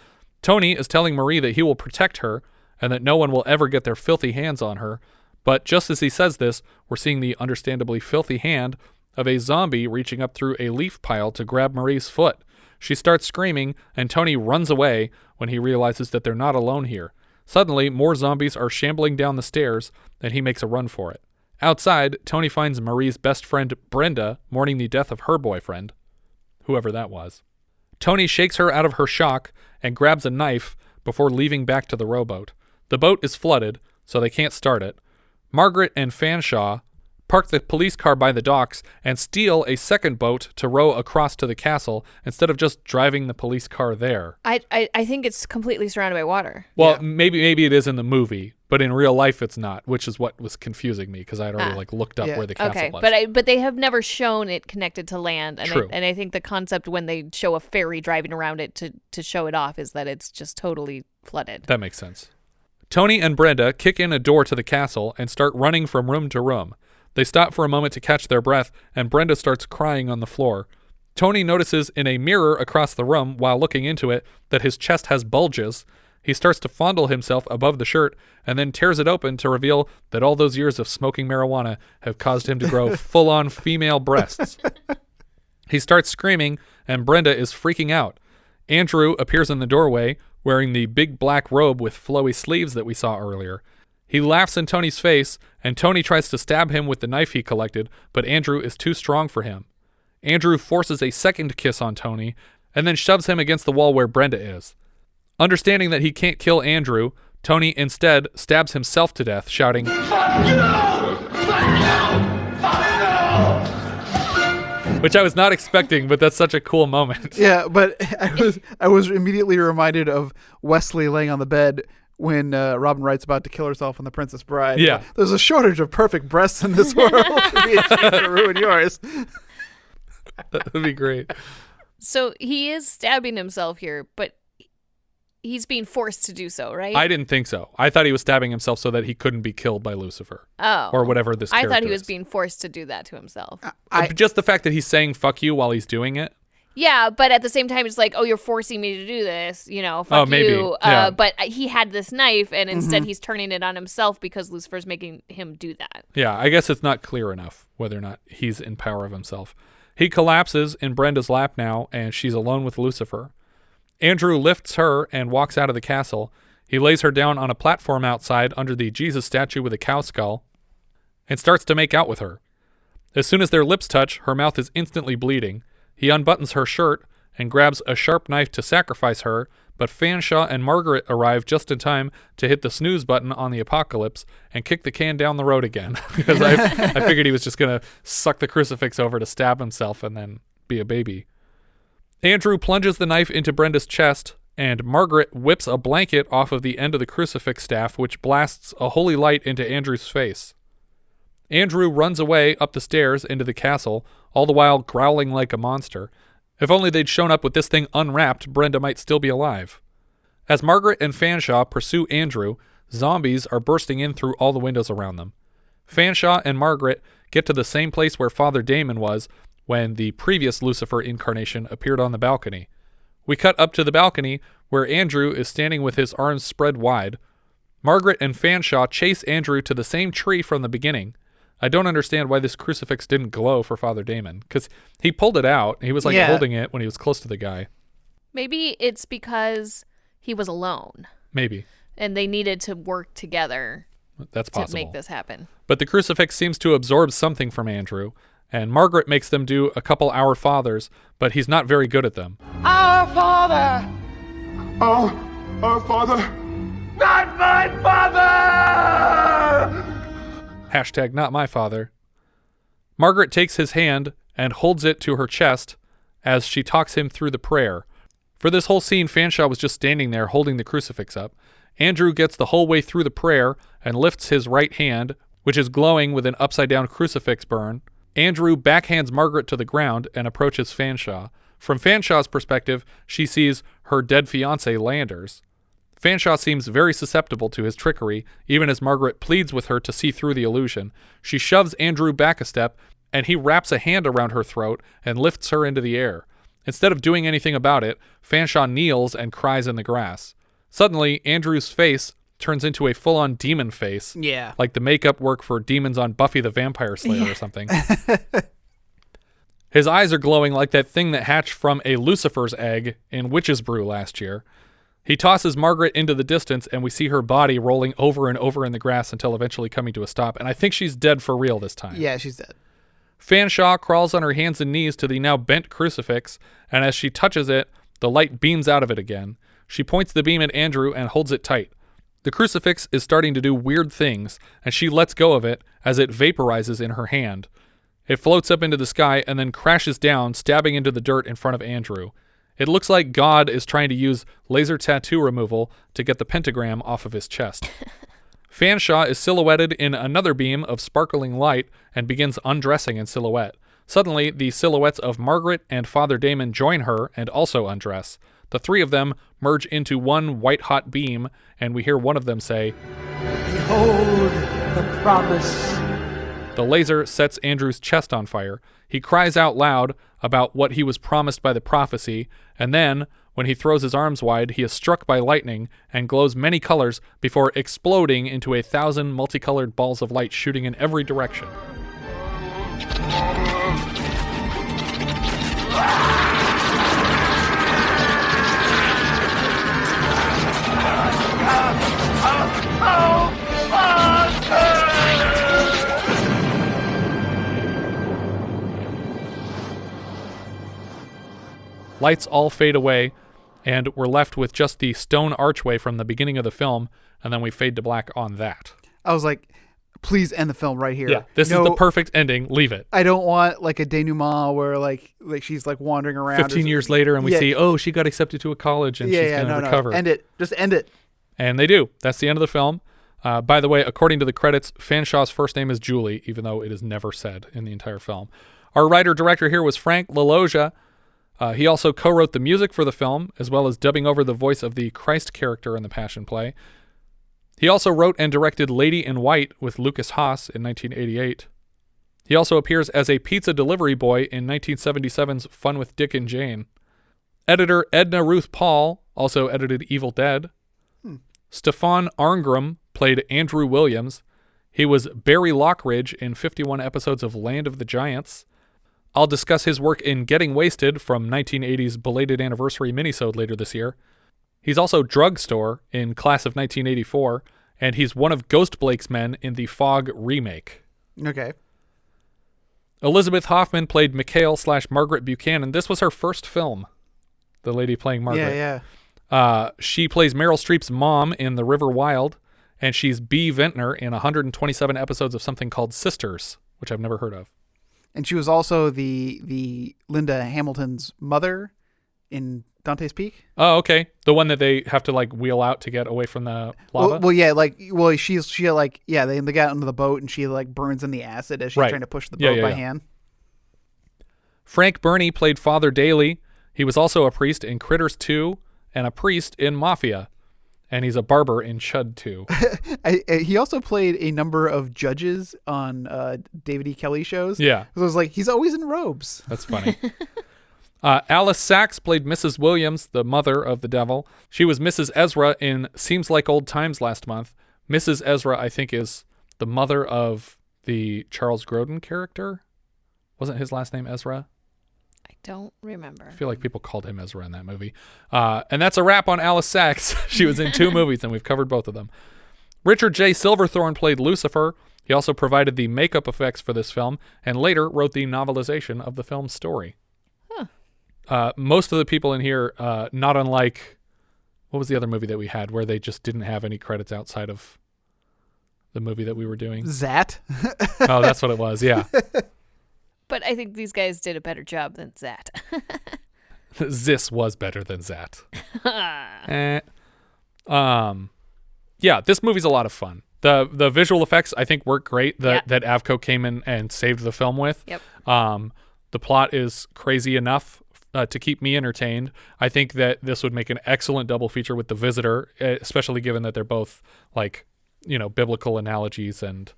Tony is telling Marie that he will protect her and that no one will ever get their filthy hands on her. But just as he says this, we're seeing the understandably filthy hand of a zombie reaching up through a leaf pile to grab Marie's foot. She starts screaming, and Tony runs away when he realizes that they're not alone here. Suddenly, more zombies are shambling down the stairs, and he makes a run for it. Outside, Tony finds Marie's best friend, Brenda, mourning the death of her boyfriend, whoever that was. Tony shakes her out of her shock and grabs a knife before leaving back to the rowboat. The boat is flooded, so they can't start it. Margaret and Fanshawe park the police car by the docks and steal a second boat to row across to the castle instead of just driving the police car there. I think it's completely surrounded by water. Well, maybe it is in the movie, but in real life it's not, which is what was confusing me because I had already looked up where the castle was. But they have never shown it connected to land, and True. I think the concept when they show a ferry driving around it to show it off is that it's just totally flooded. That makes sense. Tony and Brenda kick in a door to the castle and start running from room to room. They stop for a moment to catch their breath, and Brenda starts crying on the floor. Tony notices in a mirror across the room while looking into it that his chest has bulges. He starts to fondle himself above the shirt and then tears it open to reveal that all those years of smoking marijuana have caused him to grow full-on female breasts. He starts screaming, and Brenda is freaking out. Andrew appears in the doorway, wearing the big black robe with flowy sleeves that we saw earlier. He laughs in Tony's face, and Tony tries to stab him with the knife he collected, but Andrew is too strong for him. Andrew forces a second kiss on Tony, and then shoves him against the wall where Brenda is. Understanding that he can't kill Andrew, Tony instead stabs himself to death, shouting, "Fuck you! Fuck you! Fuck you!" Which I was not expecting, but that's such a cool moment. Yeah, but I was immediately reminded of Wesley laying on the bed when Robin Wright's about to kill herself in The Princess Bride. Yeah. There's a shortage of perfect breasts in this world. Be ashamed to ruin yours. That would be great. So he is stabbing himself here, but he's being forced to do so, right? I didn't think so. I thought he was stabbing himself so that he couldn't be killed by Lucifer. Oh. Or whatever this character I thought he was is. being forced to do that to himself. Just the fact that he's saying fuck you while he's doing it. Yeah, but at the same time, it's like, oh, you're forcing me to do this, fuck maybe. you. Yeah. But he had this knife, and instead he's turning it on himself because Lucifer's making him do that. Yeah, I guess it's not clear enough whether or not he's in power of himself. He collapses in Brenda's lap now, and she's alone with Lucifer. Andrew lifts her and walks out of the castle. He lays her down on a platform outside under the Jesus statue with a cow skull and starts to make out with her. As soon as their lips touch, her mouth is instantly bleeding. He unbuttons her shirt and grabs a sharp knife to sacrifice her, but Fanshawe and Margaret arrive just in time to hit the snooze button on the apocalypse and kick the can down the road again. Because I figured he was just going to suck the crucifix over to stab himself and then be a baby. Andrew plunges the knife into Brenda's chest, and Margaret whips a blanket off of the end of the crucifix staff, which blasts a holy light into Andrew's face. Andrew runs away up the stairs into the castle, all the while growling like a monster. If only they'd shown up with this thing unwrapped, Brenda might still be alive. As Margaret and Fanshawe pursue Andrew, zombies are bursting in through all the windows around them. Fanshawe and Margaret get to the same place where Father Damon was when the previous Lucifer incarnation appeared on the balcony. We cut up to the balcony where Andrew is standing with his arms spread wide. Margaret and Fanshawe chase Andrew to the same tree from the beginning. I don't understand why this crucifix didn't glow for Father Damon, because he pulled it out. He was like holding it when he was close to the guy. Maybe it's because he was alone. Maybe. And they needed to work together. That's possible. To make this happen. But the crucifix seems to absorb something from Andrew, and Margaret makes them do a couple Our Fathers, but he's not very good at them. Our Father! Our Father. Not my father! # not my father. Margaret takes his hand and holds it to her chest as she talks him through the prayer. For this whole scene, Fanshawe was just standing there holding the crucifix up. Andrew gets the whole way through the prayer and lifts his right hand, which is glowing with an upside-down crucifix burn. Andrew backhands Margaret to the ground and approaches Fanshawe. From Fanshawe's perspective, she sees her dead fiancé, Landers. Fanshawe seems very susceptible to his trickery, even as Margaret pleads with her to see through the illusion. She shoves Andrew back a step, and he wraps a hand around her throat and lifts her into the air. Instead of doing anything about it, Fanshawe kneels and cries in the grass. Suddenly, Andrew's face turns into a full-on demon face. Yeah. Like the makeup work for demons on Buffy the Vampire Slayer or something. His eyes are glowing like that thing that hatched from a Lucifer's egg in Witch's Brew last year. He tosses Margaret into the distance, and we see her body rolling over and over in the grass until eventually coming to a stop. And I think she's dead for real this time. Yeah, she's dead. Fanshawe crawls on her hands and knees to the now bent crucifix, and as she touches it, the light beams out of it again. She points the beam at Andrew and holds it tight. The crucifix is starting to do weird things, and she lets go of it as it vaporizes in her hand. It floats up into the sky and then crashes down, stabbing into the dirt in front of Andrew. It looks like God is trying to use laser tattoo removal to get the pentagram off of his chest. Fanshawe is silhouetted in another beam of sparkling light and begins undressing in silhouette. Suddenly, the silhouettes of Margaret and Father Damon join her and also undress. The three of them merge into one white-hot beam, and we hear one of them say, "Behold the promise." The laser sets Andrew's chest on fire. He cries out loud about what he was promised by the prophecy, and then, when he throws his arms wide, he is struck by lightning and glows many colors before exploding into 1,000 multicolored balls of light shooting in every direction. Lights all fade away, and we're left with just the stone archway from the beginning of the film, and then we fade to black on that. I was like, please end the film right here. Yeah, this is the perfect ending. Leave it. I don't want like a denouement where like she's like wandering around. 15 years later, and we see, she got accepted to a college, and she's going to recover. No. End it. Just end it. And they do. That's the end of the film. By the way, according to the credits, Fanshawe's first name is Julie, even though it is never said in the entire film. Our writer-director here was Frank LaLoggia. He also co-wrote the music for the film, as well as dubbing over the voice of the Christ character in the Passion Play. He also wrote and directed Lady in White with Lucas Haas in 1988. He also appears as a pizza delivery boy in 1977's Fun with Dick and Jane. Editor Edna Ruth Paul also edited Evil Dead. Stefan Arngrim played Andrew Williams. He was Barry Lockridge in 51 episodes of Land of the Giants. I'll discuss his work in Getting Wasted from 1980's Belated Anniversary minisode later this year. He's also Drugstore in Class of 1984, and he's one of Ghost Blake's men in the Fog remake. Okay. Elizabeth Hoffman played Mikhail / Margaret Buchanan. This was her first film, the lady playing Margaret. Yeah. She plays Meryl Streep's mom in The River Wild, and she's Bea Ventnor in 127 episodes of something called Sisters, which I've never heard of. And she was also the Linda Hamilton's mother in Dante's Peak. Oh, okay. The one that they have to like wheel out to get away from the lava. They got onto the boat and she like burns in the acid as she's trying to push the boat by hand. Frank Birney played Father Daly. He was also a priest in Critters 2 and a priest in Mafia. And he's a barber in Chud 2. He also played a number of judges on David E. Kelly shows. Yeah. So it was like, he's always in robes. That's funny. Alice Sachs played Mrs. Williams, the mother of the devil. She was Mrs. Ezra in Seems Like Old Times last month. Mrs. Ezra, I think, is the mother of the Charles Grodin character. Wasn't his last name Ezra? I don't remember. I feel like people called him Ezra in that movie. And that's a wrap on Alice Sachs. She was in 2 movies, and we've covered both of them. Richard J. Silverthorn played Lucifer. He also provided the makeup effects for this film and later wrote the novelization of the film's story. Most of the people in here, not unlike, what was the other movie that we had where they just didn't have any credits outside of the movie that we were doing? Zat? Oh, that's what it was, yeah. But I think these guys did a better job than Zat. This was better than Zat. Yeah, this movie's a lot of fun. The visual effects, I think, work great that Avco came in and saved the film with. Yep. The plot is crazy enough to keep me entertained. I think that this would make an excellent double feature with The Visitor, especially given that they're both like, you know, biblical analogies and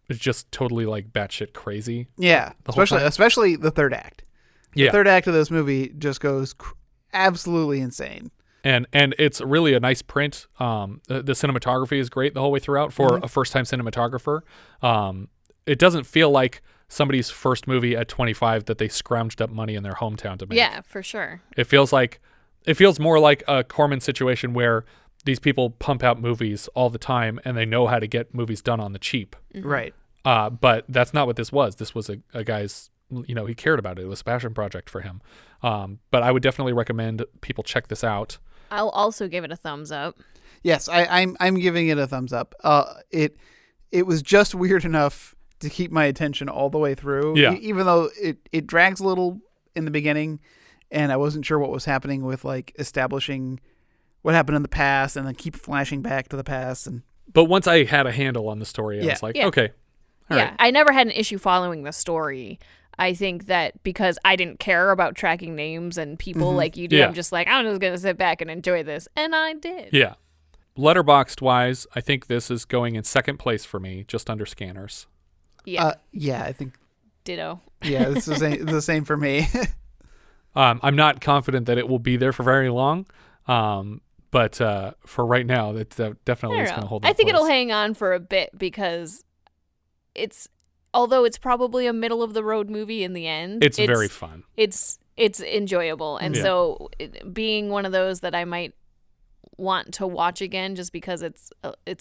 it's just totally like batshit crazy. Yeah, especially the third act. The third act of this movie just goes absolutely insane. And it's really a nice print. The cinematography is great the whole way throughout for a first-time cinematographer. It doesn't feel like somebody's first movie at 25 that they scrounged up money in their hometown to make. Yeah, for sure. It feels more like a Corman situation where these people pump out movies all the time and they know how to get movies done on the cheap. Right. But that's not what this was. This was a guy's, you know, he cared about it. It was a passion project for him. But I would definitely recommend people check this out. I'll also give it a thumbs up. Yes, I'm giving it a thumbs up. It was just weird enough to keep my attention all the way through. Yeah. Even though it drags a little in the beginning, and I wasn't sure what was happening with like establishing what happened in the past, and then keep flashing back to the past. But once I had a handle on the story, I was like, okay, all right. I never had an issue following the story. I think that because I didn't care about tracking names and people like you do, I'm just like, I'm just going to sit back and enjoy this. And I did. Yeah. Letterboxd wise, I think this is going in second place for me, just under Scanners. Yeah. I think. Ditto. Yeah, it's the same for me. I'm not confident that it will be there for very long. But for right now, it definitely is going to hold I think it'll hang on for a bit because although it's probably a middle of the road movie in the end, it's very fun. It's enjoyable. And so being one of those that I might want to watch again just because it's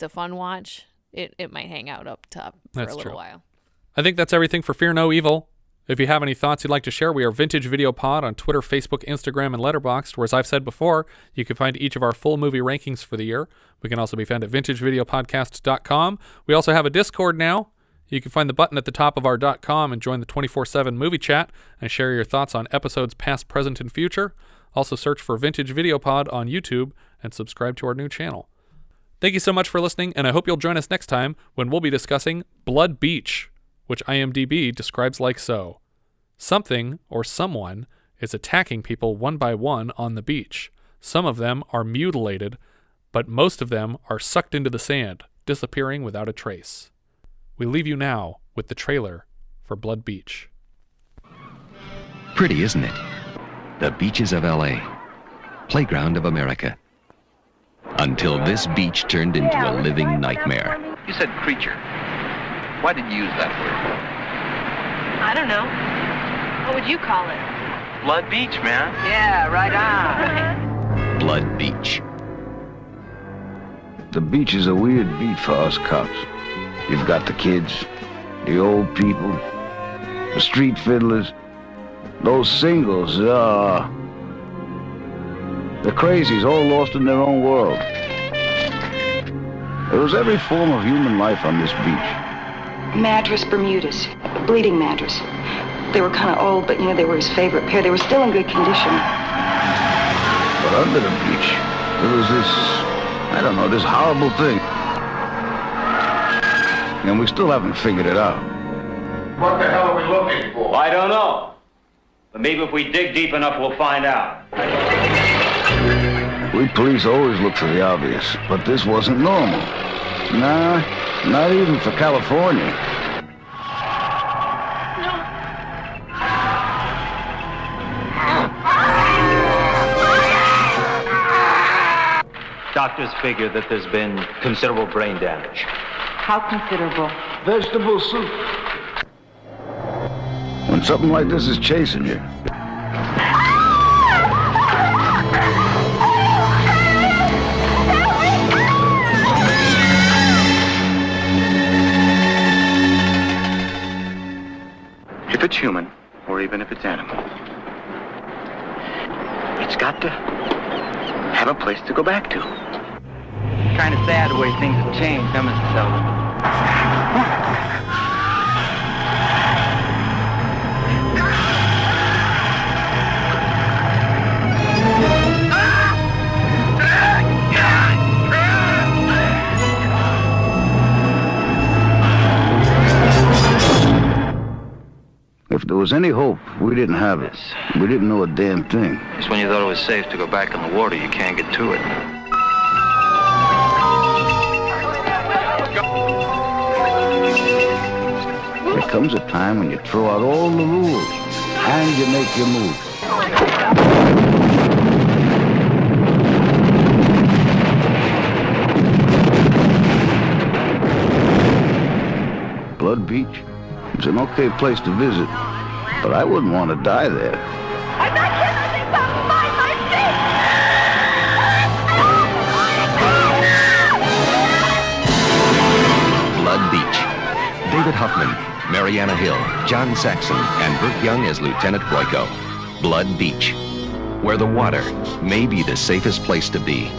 a fun watch, it might hang out up top for a little while. I think that's everything for Fear No Evil. If you have any thoughts you'd like to share, we are Vintage Video Pod on Twitter, Facebook, Instagram, and Letterboxd, where, as I've said before, you can find each of our full movie rankings for the year. We can also be found at vintagevideopodcast.com. We also have a Discord now. You can find the button at the top of our .com and join the 24/7 movie chat and share your thoughts on episodes past, present, and future. Also search for Vintage Video Pod on YouTube and subscribe to our new channel. Thank you so much for listening, and I hope you'll join us next time when we'll be discussing Blood Beach, which IMDb describes like so. Something or someone is attacking people one by one on the beach. Some of them are mutilated, but most of them are sucked into the sand, disappearing without a trace. We leave you now with the trailer for Blood Beach. Pretty, isn't it? The beaches of L.A., playground of America. Until this beach turned into a living nightmare. You said creature. Why did you use that word? I don't know. What would you call it? Blood Beach, man. Yeah, right on. Blood Beach. The beach is a weird beat for us cops. You've got the kids, the old people, the street fiddlers, those singles, the crazies all lost in their own world. There was every form of human life on this beach. Madras Bermudas, bleeding madras. They were kind of old, but they were his favorite pair. They were still in good condition. But under the beach, there was this horrible thing. And we still haven't figured it out. What the hell are we looking for? I don't know. But maybe if we dig deep enough, we'll find out. We police always look for the obvious, but this wasn't normal. Nah, not even for California. Doctors figure that there's been considerable brain damage. How considerable? Vegetable soup. When something like this is chasing you, If it's human, or even if it's animal, it's got to have a place to go back to. Kind of sad the way things have changed, huh, Mr. Sullivan? if there was any hope, we didn't have it. We didn't know a damn thing. Just when you thought it was safe to go back in the water, you can't get to it. There comes a time when you throw out all the rules and you make your move. Blood Beach is an okay place to visit, but I wouldn't want to die there. I'm not kidding. Find my Blood Beach. David Hoffman, Marianne Hill, John Saxon, and Burt Young as Lieutenant Boyko. Blood Beach, where the water may be the safest place to be.